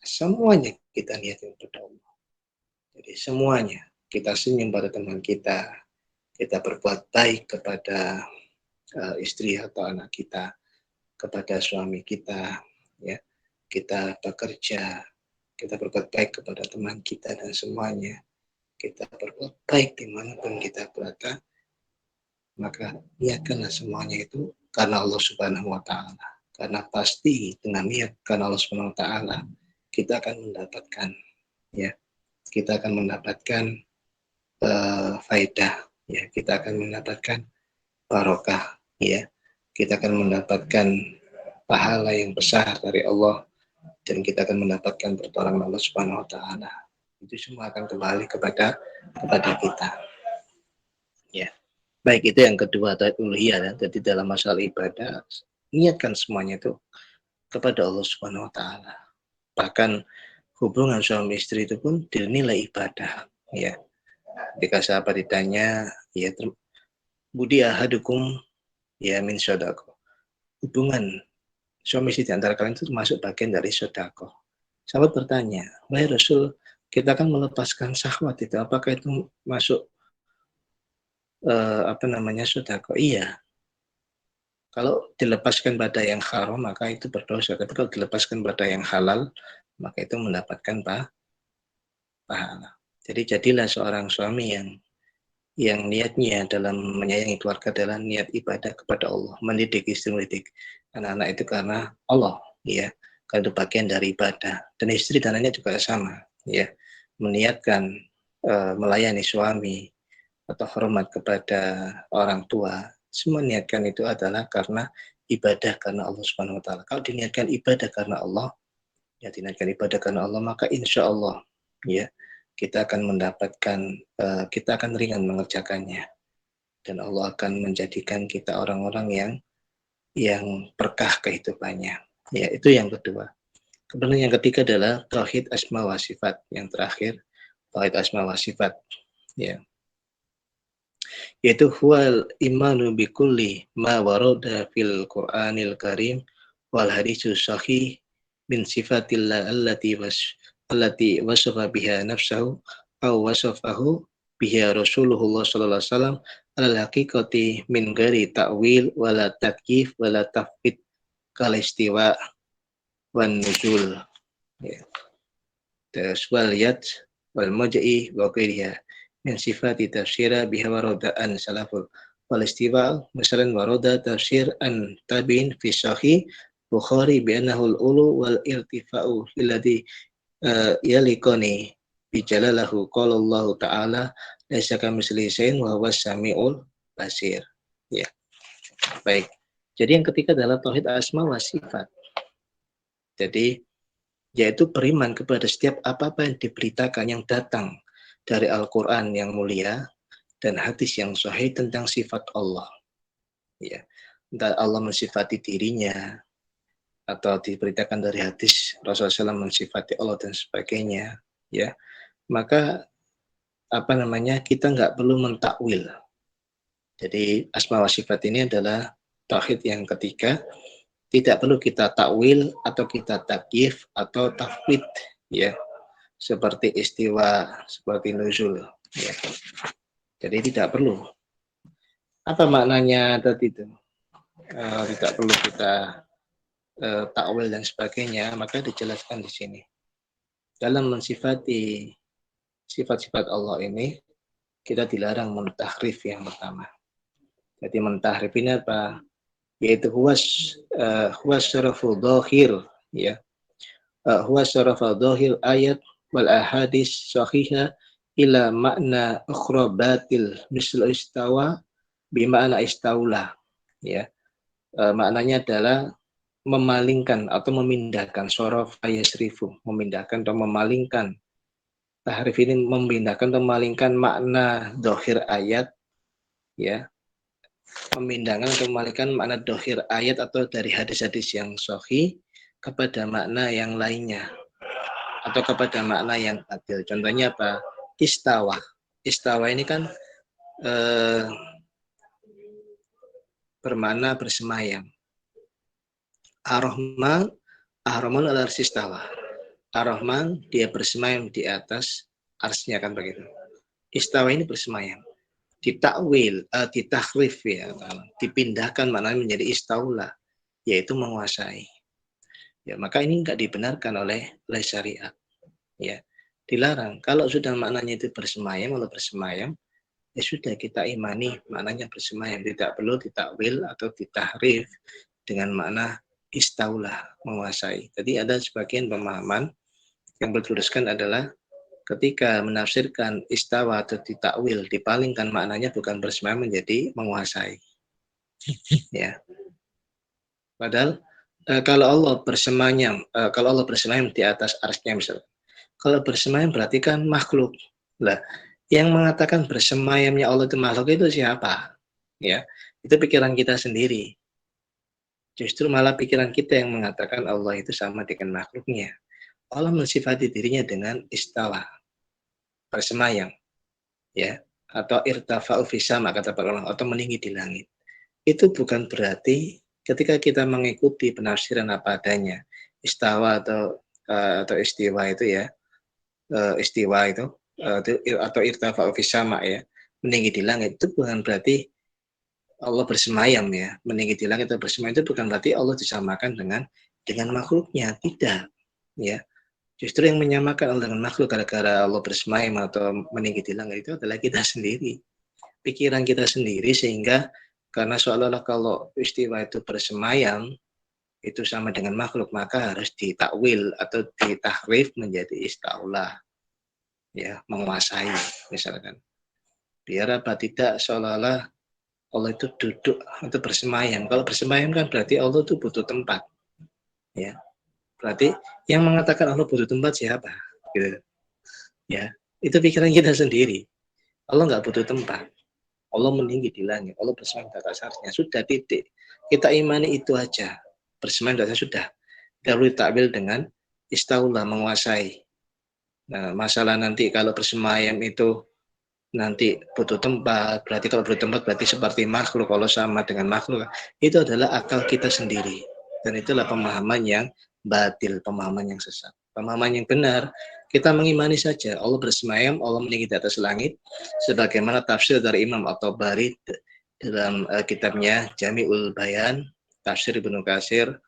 Semuanya kita niatkan kepada Allah. Jadi semuanya, kita senyum pada teman kita berbuat baik kepada istri atau anak kita, kepada suami kita, ya, kita bekerja, kita berbuat baik kepada teman kita dan semuanya, kita berbuat baik dimanapun kita berada, maka niatkanlah semuanya itu karena Allah Subhanahu wa Ta'ala. Karena pasti dengan niat karena Allah Subhanahu wa Ta'ala, kita akan mendapatkan, ya, kita akan mendapatkan faedah, ya, kita akan mendapatkan barokah, ya, kita akan mendapatkan pahala yang besar dari Allah, dan kita akan mendapatkan pertolongan Allah Subhanahu wa Ta'ala. Itu semua akan kembali kepada kita. Ya. Baik, itu yang kedua, tauhid uluhiyah. Jadi dalam masalah ibadah, niatkan semuanya itu kepada Allah Subhanahu wa Ta'ala. Bahkan hubungan suami istri itu pun dinilai ibadah. Ya. Ketika sahabat ditanya, ya, budi ahadukum ya min sodako. Hubungan suami istri di antara kalian itu termasuk bagian dari sodako. Sahabat bertanya, wahai Rasul, kita kan melepaskan syahwat itu, apakah itu masuk sodako? Iya. Kalau dilepaskan pada yang haram, maka itu berdosa. Tapi kalau dilepaskan pada yang halal, maka itu mendapatkan pahala. Jadi jadilah seorang suami yang niatnya dalam menyayangi keluarga adalah niat ibadah kepada Allah, mendidik istri, mendidik anak-anak itu karena Allah, ya, karena itu bagian dari ibadah. Dan istri dan anaknya juga sama, ya, meniatkan melayani suami atau hormat kepada orang tua. Semua niatkan itu adalah karena ibadah karena Allah Subhanahu wa Ta'ala. Kalau diniatkan ibadah karena Allah, ya, diniatkan ibadah karena Allah, maka insya Allah, ya, kita akan mendapatkan, kita akan ringan mengerjakannya, dan Allah akan menjadikan kita orang-orang yang yang berkah kehidupannya. Ya, itu yang kedua. Kemudian yang ketiga adalah tauhid asma wa sifat. Yang terakhir tauhid asma wa sifat. Ya, yaitu huwal imanu bi kulli ma warada fil Qur'anil Karim wal haditsus sahih min sifatillah allati wasafa biha nafsahu aw wasafahu biha Rasulullah sallallahu alaihi wasallam al haqiqati min ghairi ta'wil wala takyif wala tafwid kal istiwa wan nuzul, ya. Terus wal yad wal mujai wa ghairiha min sifati tafsira biha waradaan salaful wal istiwa misalan warada tafsir an tabiin fi sahih Bukhari bi annahu al-ulu wal irtifa'u alladhi yalikoni bijalalahu qala Allah taala laisa kamitslihi syai'un wa huwas samiul basir. Ya, baik. Jadi yang ketiga adalah tauhid asma wa sifat. Jadi yaitu beriman kepada setiap apa-apa yang diberitakan yang datang dari Al-Qur'an yang mulia dan hadis yang sahih tentang sifat Allah. Ya. Entah Allah mensifati dirinya atau diberitakan dari hadis Rasulullah SAW mensifati Allah dan sebagainya, ya. Maka kita nggak perlu mentakwil. Jadi asma wa sifat ini adalah tauhid yang ketiga, tidak perlu kita takwil atau kita takyif atau tafwid, ya, seperti istiwa, seperti nuzul, ya. Jadi tidak perlu. Apa maknanya tadi itu? Tidak perlu kita takwil dan sebagainya, maka dijelaskan di sini. Dalam mensifati sifat-sifat Allah ini, kita dilarang mentahrif yang pertama. Jadi mentahrif ini apa? Yaitu huwas syaraful dhahir, ya. Huwas syaraful dhahir ayat wal ahadis sahihah ila makna ukhra batil misal istawa bima'na istaula, ya. Maknanya adalah memalingkan atau memindahkan sorof ayasrifu, memindahkan atau memalingkan. Tahrif ini memindahkan atau memalingkan makna dohir ayat, ya, memindahkan atau memalingkan makna dohir ayat atau dari hadis-hadis yang sahih kepada makna yang lainnya atau kepada makna yang adil. Contohnya apa? Istawa. Istawa ini kan bermakna bersemayam. Ar-Rahman al-Arsy istawa. Ar-Rahman dia bersemayam di atas arsy-nya, kan begitu. Istawa ini bersemayam. Ditakwil, ditahrif, ya, dipindahkan maknanya menjadi istaula, yaitu menguasai. Ya, maka ini enggak dibenarkan oleh syariat. Ya, dilarang. Kalau sudah maknanya itu bersemayam, kalau bersemayam, ya sudah kita imani maknanya bersemayam, tidak perlu ditakwil atau ditahrif dengan makna istaula, menguasai. Jadi ada sebagian pemahaman yang bertuliskan adalah ketika menafsirkan istawa atau ditakwil, dipalingkan maknanya bukan bersemayam menjadi menguasai. Ya. Padahal kalau Allah bersemayam, di atas arsy-nya misalnya. Kalau bersemayam berarti kan makhluk. Lah, yang mengatakan bersemayamnya Allah itu makhluk itu siapa? Ya, itu pikiran kita sendiri. Justru malah pikiran kita yang mengatakan Allah itu sama dengan makhluknya. Allah mensifati dirinya dengan istawa, bersemayam, ya, atau irtafa'u fisama kata para ulama, atau meninggi di langit. Itu bukan berarti ketika kita mengikuti penafsiran apa adanya, istawa atau istiwa itu, ya, istiwa itu atau irtafa'u fisama, ya, meninggi di langit, itu bukan berarti Allah bersemayam, ya. Meninggi di langit atau bersemayam itu bukan berarti Allah disamakan dengan makhluknya, tidak, ya. Justru yang menyamakan Allah dengan makhluk gara-gara Allah bersemayam atau meninggi di langit itu adalah kita sendiri, pikiran kita sendiri, sehingga karena seolah-olah kalau istiwa itu bersemayam itu sama dengan makhluk, maka harus ditakwil atau ditahrif menjadi istaula, ya, menguasai misalkan. Biar apa? Tidak seolah-olah Allah itu duduk atau bersemayam. Kalau bersemayam kan berarti Allah itu butuh tempat, ya. Berarti yang mengatakan Allah butuh tempat siapa? Gitu. Ya, itu pikiran kita sendiri. Allah nggak butuh tempat. Allah meninggi di langit, Allah bersemayam di atas arsy-Nya. Sudah, titik. Kita imani itu aja. Bersemayam di atas sudah. Tidak perlu takwil dengan istaula, menguasai. Nah, masalah nanti kalau bersemayam itu nanti butuh tempat, berarti kalau butuh tempat berarti seperti makhluk, kalau sama dengan makhluk, itu adalah akal kita sendiri. Dan itulah pemahaman yang batil, pemahaman yang sesat. Pemahaman yang benar, kita mengimani saja Allah bersemayam, Allah meninggi di atas langit, sebagaimana tafsir dari Imam At-Tabari dalam kitabnya Jami'ul Bayan, tafsir Ibnu Katsir,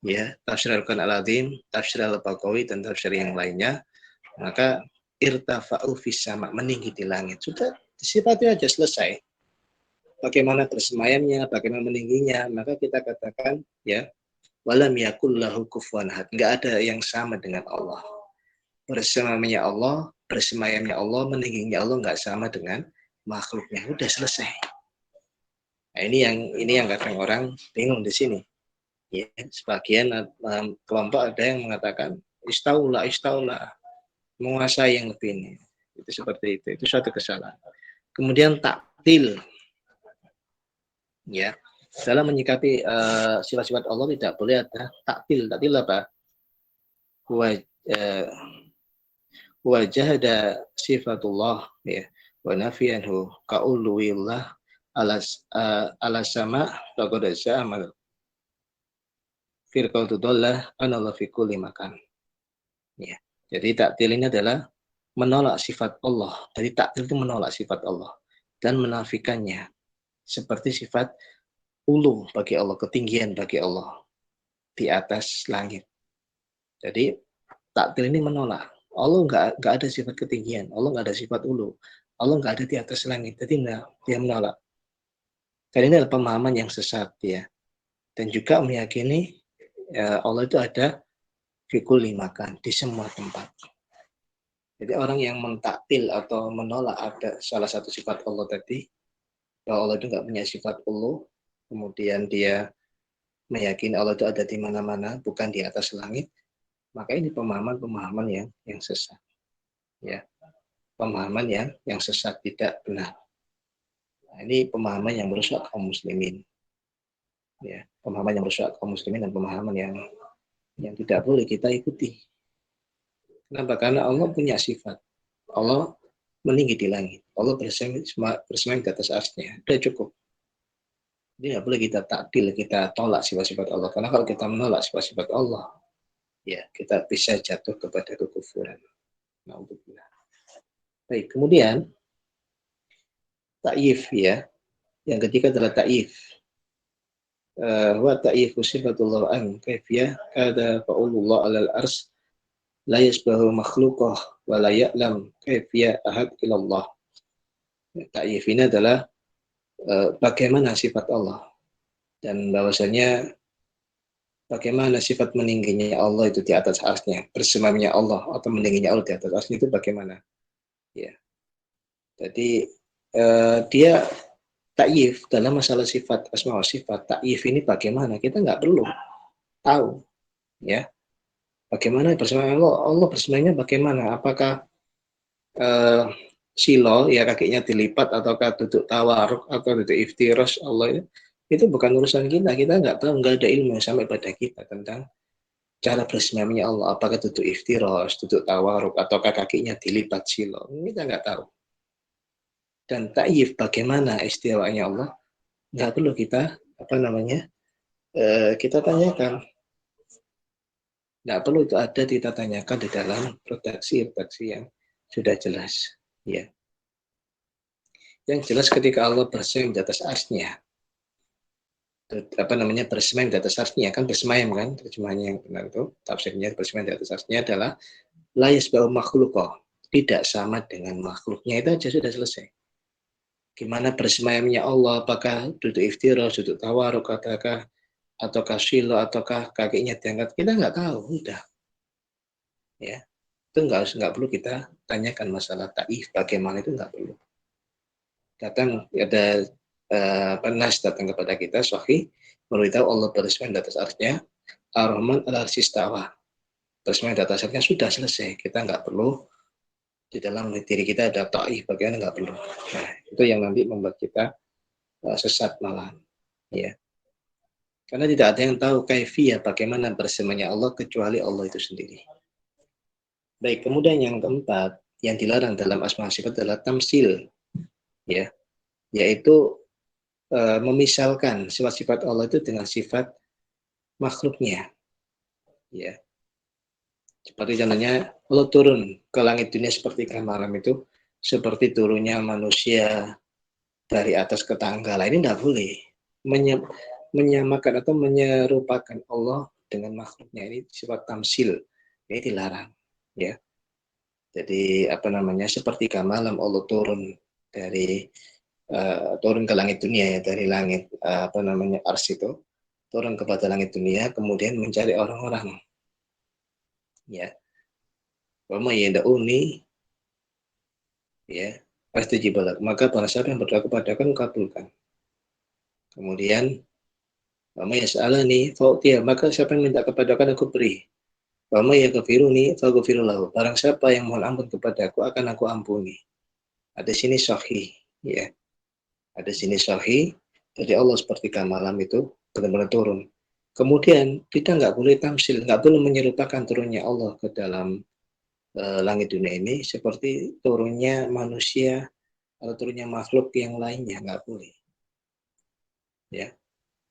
ya, tafsir Al-Quran Al-Azim, tafsir Al-Baqawi, dan tafsir yang lainnya. Maka irtafa'u fis sama, meninggi di langit. Sudah disifati aja, selesai. Bagaimana bersemayamnya, bagaimana meningginya, maka kita katakan ya, walam yakul lahu kufuwan ahad. Enggak ada yang sama dengan Allah. Bersemayamnya Allah, meningginya Allah enggak sama dengan makhluknya. Udah selesai. Nah, ini yang kadang orang bingung di sini. Ya, sebagian kelompok ada yang mengatakan istaula, menguasai yang lebih ini. Itu seperti itu suatu kesalahan. Kemudian taktil, ya, dalam menyikapi sifat-sifat Allah tidak boleh ada taktil. Taktil apa? Wajah ada sifatullah, ya, wa nafiyanhu ka'uluwillah ala sama faqad za'amal firqatu dhallah anallahu fi kulli makan. Ya. Jadi taktil ini adalah menolak sifat Allah. Jadi taktil itu menolak sifat Allah dan menafikannya. Seperti sifat ulu bagi Allah, ketinggian bagi Allah di atas langit. Jadi taktil ini menolak. Allah nggak ada sifat ketinggian, Allah nggak ada sifat ulu, Allah nggak ada di atas langit. Jadi dia menolak. Dan ini adalah pemahaman yang sesat, ya. Dan juga meyakini Allah itu ada fikul makan di semua tempat. Jadi orang yang mentaktil atau menolak ada salah satu sifat Allah tadi, bahwa Allah itu nggak punya sifat ulu, kemudian dia meyakini Allah itu ada di mana-mana, bukan di atas langit, maka ini pemahaman yang sesat. Ya, pemahaman yang sesat, tidak benar. Nah, ini pemahaman yang merusak kaum muslimin. Ya, pemahaman yang merusak kaum muslimin dan pemahaman yang tidak boleh kita ikuti. Kenapa? Karena Allah punya sifat. Allah meninggi di langit. Allah bersemayam di atas arsy-Nya. Sudah cukup. Jadi nggak boleh kita takdil, kita tolak sifat-sifat Allah. Karena kalau kita menolak sifat-sifat Allah, ya kita bisa jatuh kepada kekufuran. Alhamdulillah. Baik, kemudian ta'yif, ya. Yang ketiga adalah ta'yif. Wa ta'yifu sifatullah an kaifiyah kada fa'ulullah alal ars la yasbahu makhluqah wa la ya'lam kaifiyah ahad ilallah. Ta'yif ini adalah bagaimana sifat Allah, dan bahwasanya bagaimana sifat meningginya Allah itu di atas arsy-Nya, bersemayamnya Allah atau meningginya Allah di atas arsy itu bagaimana, ya. Jadi dia ta'yif dalam masalah sifat asma wa sifat. Ta'yif ini bagaimana, kita nggak perlu tahu, ya. Bagaimana bersemayam Allah bersemayamnya bagaimana, apakah silo, ya, kakinya dilipat, ataukah duduk tawaruk atau duduk iftiros Allah itu bukan urusan kita. Kita nggak tahu, nggak ada ilmu yang sampai pada kita tentang cara bersemayamnya Allah, apakah duduk iftiros, duduk tawaruk, ataukah kakinya dilipat silo, kita nggak tahu. Dan ta'yif bagaimana istiwanya Allah nggak perlu kita kita tanyakan, nggak perlu itu ada kita tanyakan di dalam redaksi yang sudah jelas, ya. Yang jelas ketika Allah bersemayam di atas arsy-Nya, bersemayam di atas arsy-Nya, kan bersemayam kan, terjemahannya yang benar itu, tafsirnya bersemayam di atas arsy-Nya adalah la yasbahu makhluqah, tidak sama dengan makhluknya. Itu aja sudah selesai. Gimana bersemayamnya Allah, apakah duduk iftiros, duduk tawaruk, ataukah silo, ataukah kakinya diangkat, kita nggak tahu, udah, ya. Itu nggak perlu kita tanyakan masalah ta'if bagaimana, itu nggak perlu. Datang ada penas datang kepada kita sahih memberitahu Allah bersemayam di atas arsy-Nya, Ar-Rahman ala arsy istawa, bersemayam di atas arsy-Nya, sudah selesai. Kita nggak perlu di dalam diri kita ada ta'if, bagaimana nggak perlu. Nah, itu yang nanti membuat kita sesat malah, ya. Karena tidak ada yang tahu kaifiyah bagaimana bersamanya Allah kecuali Allah itu sendiri. Baik, kemudian yang keempat yang dilarang dalam asma sifat adalah tamsil, ya, yaitu memisalkan sifat-sifat Allah itu dengan sifat makhluknya, ya. Seperti contohnya Allah turun ke langit dunia seperti malam itu, seperti turunnya manusia dari atas ke tangga. Lah, ini tidak boleh menyamakan atau menyerupakan Allah dengan makhluknya. Ini sifat tamsil, ini dilarang, ya. Jadi apa namanya, seperti malam Allah turun dari turun ke langit dunia, ya, dari langit apa namanya ars itu turun kepada langit dunia, kemudian mencari orang-orang, ya. Wama yada'uni, ya, pasti jibalak. Maka para siapa yang berdoa kepada aku kabulkan. Kemudian wama yas'alani fa'utiyah, maka siapa yang minta kepada aku beri. Wama yaghfiruni faghfirullahu, barang siapa yang mohon ampun kepada aku akan aku ampuni. Ada sini sahih, ya. Ada sini sahih dari Allah seperti malam itu benar-benar turun. Kemudian kita nggak boleh tamsil, nggak boleh menyerupakan turunnya Allah ke dalam langit dunia ini seperti turunnya manusia atau turunnya makhluk yang lainnya, nggak boleh, ya.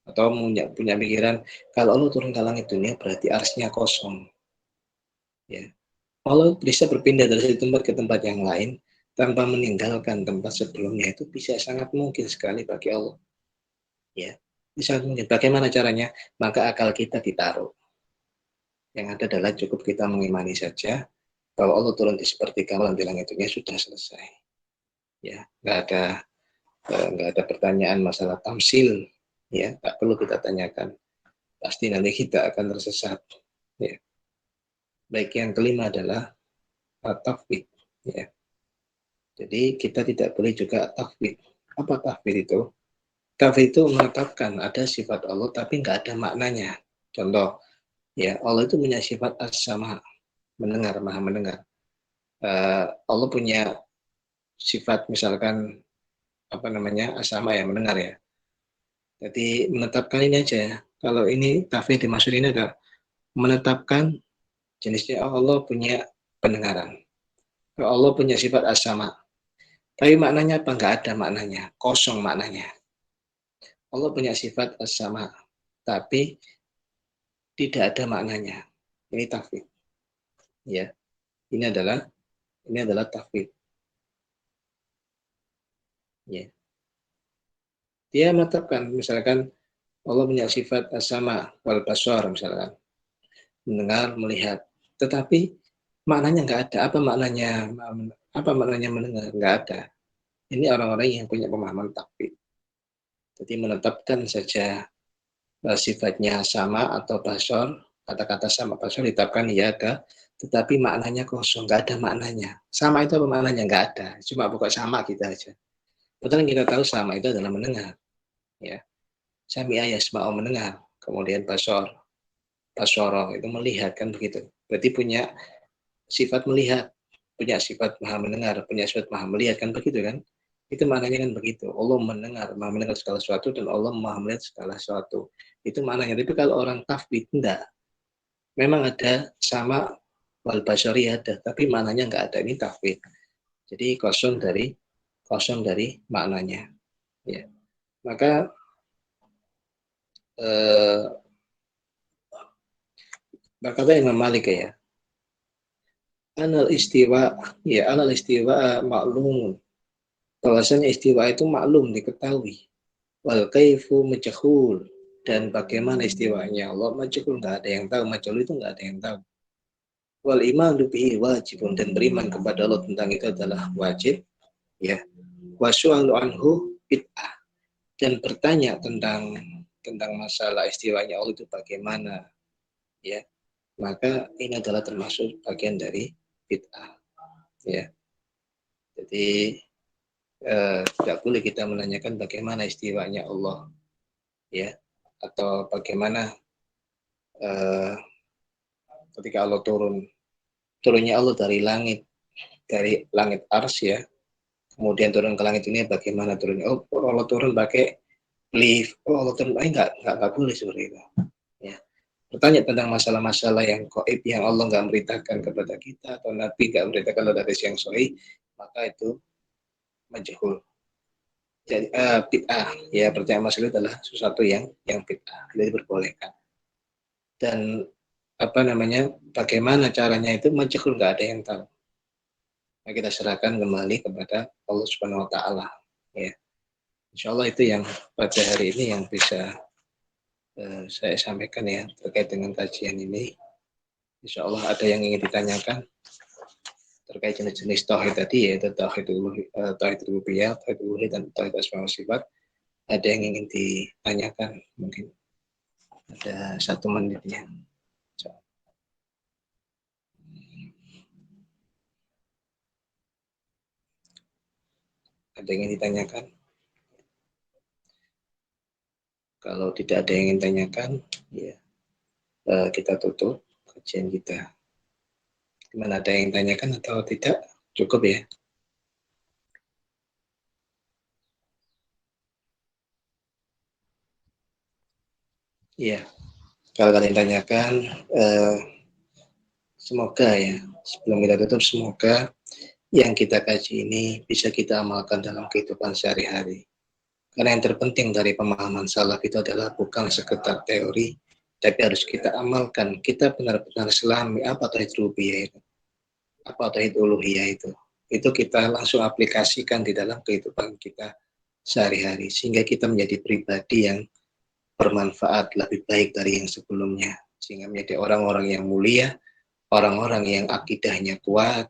Atau punya pikiran kalau Allah turun ke langit dunia berarti arsnya kosong, ya. Allah bisa berpindah dari satu tempat ke tempat yang lain tanpa meninggalkan tempat sebelumnya, itu bisa sangat mungkin sekali bagi Allah, ya. Bisa mungkin. Bagaimana caranya? Maka akal kita ditaruh. Yang ada adalah cukup kita mengimani saja bahwa Allah turun di seperti malam di langit dunia, sudah selesai, ya. Nggak ada pertanyaan masalah tamsil, ya, tak perlu kita tanyakan, pasti nanti kita akan tersesat, ya. Baik, yang kelima adalah tafwid, ya. Jadi kita tidak boleh juga tafwid. Apa tafwid itu? Tafwid itu menetapkan ada sifat Allah tapi nggak ada maknanya. Contoh, ya, Allah itu punya sifat as-sama, mendengar, maha mendengar. Allah punya sifat misalkan apa namanya as-sama, ya, mendengar, ya. Jadi menetapkan ini aja. Kalau ini tafwid dimaksud ini adalah menetapkan jenisnya Allah punya pendengaran. Allah punya sifat as-sama. Tapi maknanya apa? Enggak ada maknanya. Kosong maknanya. Allah punya sifat as-sama. Tapi tidak ada maknanya. Ini tafwid. Ya. Ini adalah tafwid. Ya. Dia menetapkan misalkan Allah punya sifat as-sama wal basar misalkan. Mendengar, melihat. Tetapi maknanya enggak ada. Apa maknanya mendengar? Enggak ada. Ini orang-orang yang punya pemahaman tafwid. Jadi menetapkan saja sifatnya sama atau basor, kata-kata sama basor ditetapkan ya ada, tetapi maknanya kosong, nggak ada maknanya. Sama itu apa maknanya? Nggak ada, cuma pokok sama kita aja. Padahal kita tahu sama itu adalah mendengar, ya. Sami yasma'u mendengar, kemudian basoro itu melihat, kan begitu. Berarti punya sifat melihat, punya sifat maha mendengar, punya sifat maha melihat, kan begitu kan? Itu maknanya kan begitu. Allah maha mendengar segala sesuatu dan Allah maha melihat segala sesuatu. Itu maknanya. Tapi kalau orang tafwid enggak. Memang ada sama wal basyari ada, tapi maknanya enggak ada. Ini tafwid. Jadi kosong dari maknanya. Ya. Maka berkata Imam Malik, ya, anal istiwa maklum, bahwasanya istiwa itu maklum, diketahui, wal kaifu majhul, dan bagaimana istiwanya Allah majhul, nggak ada yang tahu. Majhul itu nggak ada yang tahu. Wal iman bihi wajibun, dan beriman kepada Allah tentang itu adalah wajib, ya. Wasyu'alu anhu bid'ah, dan bertanya tentang masalah istiwanya Allah itu bagaimana, ya, maka ini adalah termasuk bagian dari bid'ah, ya. Jadi tidak boleh kita menanyakan bagaimana istiwanya Allah, ya, atau bagaimana ketika Allah turunnya Allah dari langit, dari langit ars ya, kemudian turun ke langit ini bagaimana turunnya? Oh, Allah turun pakai lift. Oh, Allah turun, nggak boleh seperti itu. Ya. Bertanya tentang masalah-masalah yang gaib yang Allah nggak memberitakan kepada kita atau Nabi nggak memberitakan kepada yang sahih, maka itu majhul. Jadi bid'ah ya, percaya masalah itu adalah sesuatu yang bid'ah, tidak diperbolehkan. Dan apa namanya, bagaimana caranya itu majhul, nggak ada yang tahu. Nah, kita serahkan kembali kepada Allah Subhanahu Wa Taala. Ya, Insya Allah itu yang pada hari ini yang bisa saya sampaikan ya terkait dengan kajian ini. Insya Allah ada yang ingin ditanyakan terkait jenis-jenis tauhid tadi, yaitu tauhid rububiyah, tauhid uluhiyah, dan tauhid asma wa sifat. Ada yang ingin ditanyakan, mungkin ada 1 menit ya. Ada yang ingin ditanyakan? Kalau tidak ada yang ingin ditanyakan, ya kita tutup kajian kita. Gimana, ada yang ingin ditanyakan atau tidak? Cukup ya? Iya. Kalau kalian tanyakan, semoga ya, sebelum kita tutup, semoga yang kita kaji ini bisa kita amalkan dalam kehidupan sehari-hari. Karena yang terpenting dari pemahaman salaf itu adalah bukan sekedar teori, tapi harus kita amalkan. Kita benar-benar selami apa tauhid rububiyah itu, apa tauhid uluhiyah itu. Itu kita langsung aplikasikan di dalam kehidupan kita sehari-hari, sehingga kita menjadi pribadi yang bermanfaat lebih baik dari yang sebelumnya, sehingga menjadi orang-orang yang mulia, orang-orang yang akidahnya kuat,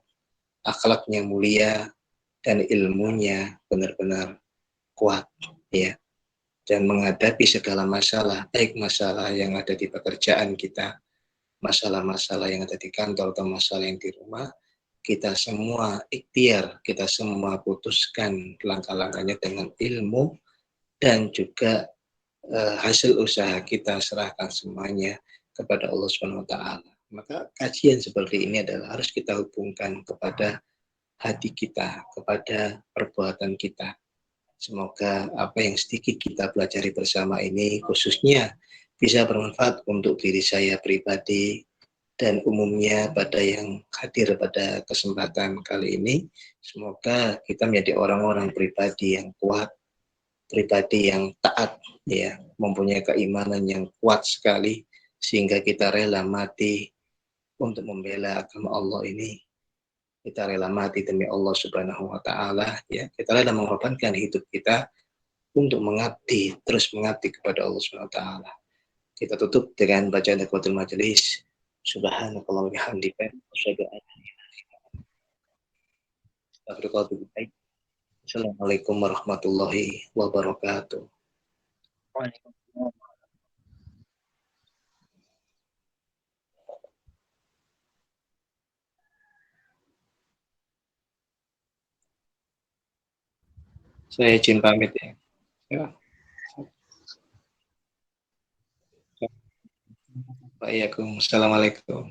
akhlaknya mulia, dan ilmunya benar-benar kuat ya, dan menghadapi segala masalah, baik masalah yang ada di pekerjaan kita, masalah-masalah yang ada di kantor, atau masalah yang di rumah, kita semua ikhtiar, kita semua putuskan langkah-langkahnya dengan ilmu, dan juga hasil usaha kita serahkan semuanya kepada Allah Subhanahu Wa Taala. Maka kajian seperti ini adalah harus kita hubungkan kepada hati kita, kepada perbuatan kita. Semoga apa yang sedikit kita pelajari bersama ini khususnya bisa bermanfaat untuk diri saya pribadi dan umumnya pada yang hadir pada kesempatan kali ini. Semoga kita menjadi orang-orang pribadi yang kuat, pribadi yang taat ya, mempunyai keimanan yang kuat sekali sehingga kita rela mati untuk membela agama Allah ini. Kita rela mati demi Allah Subhanahu Wa Taala ya, kita rela mengorbankan hidup kita untuk mengabdi, terus mengabdi kepada Allah Subhanahu Wa Taala. Kita tutup dengan bacaan Taqwatul Majelis. Subhanakallah wa bihamdika asyhadu an la ilaha illa anta. Assalamualaikum warahmatullahi wabarakatuh. Saya izin pamit ya. Ya. Waalaikumsalam. Assalamualaikum.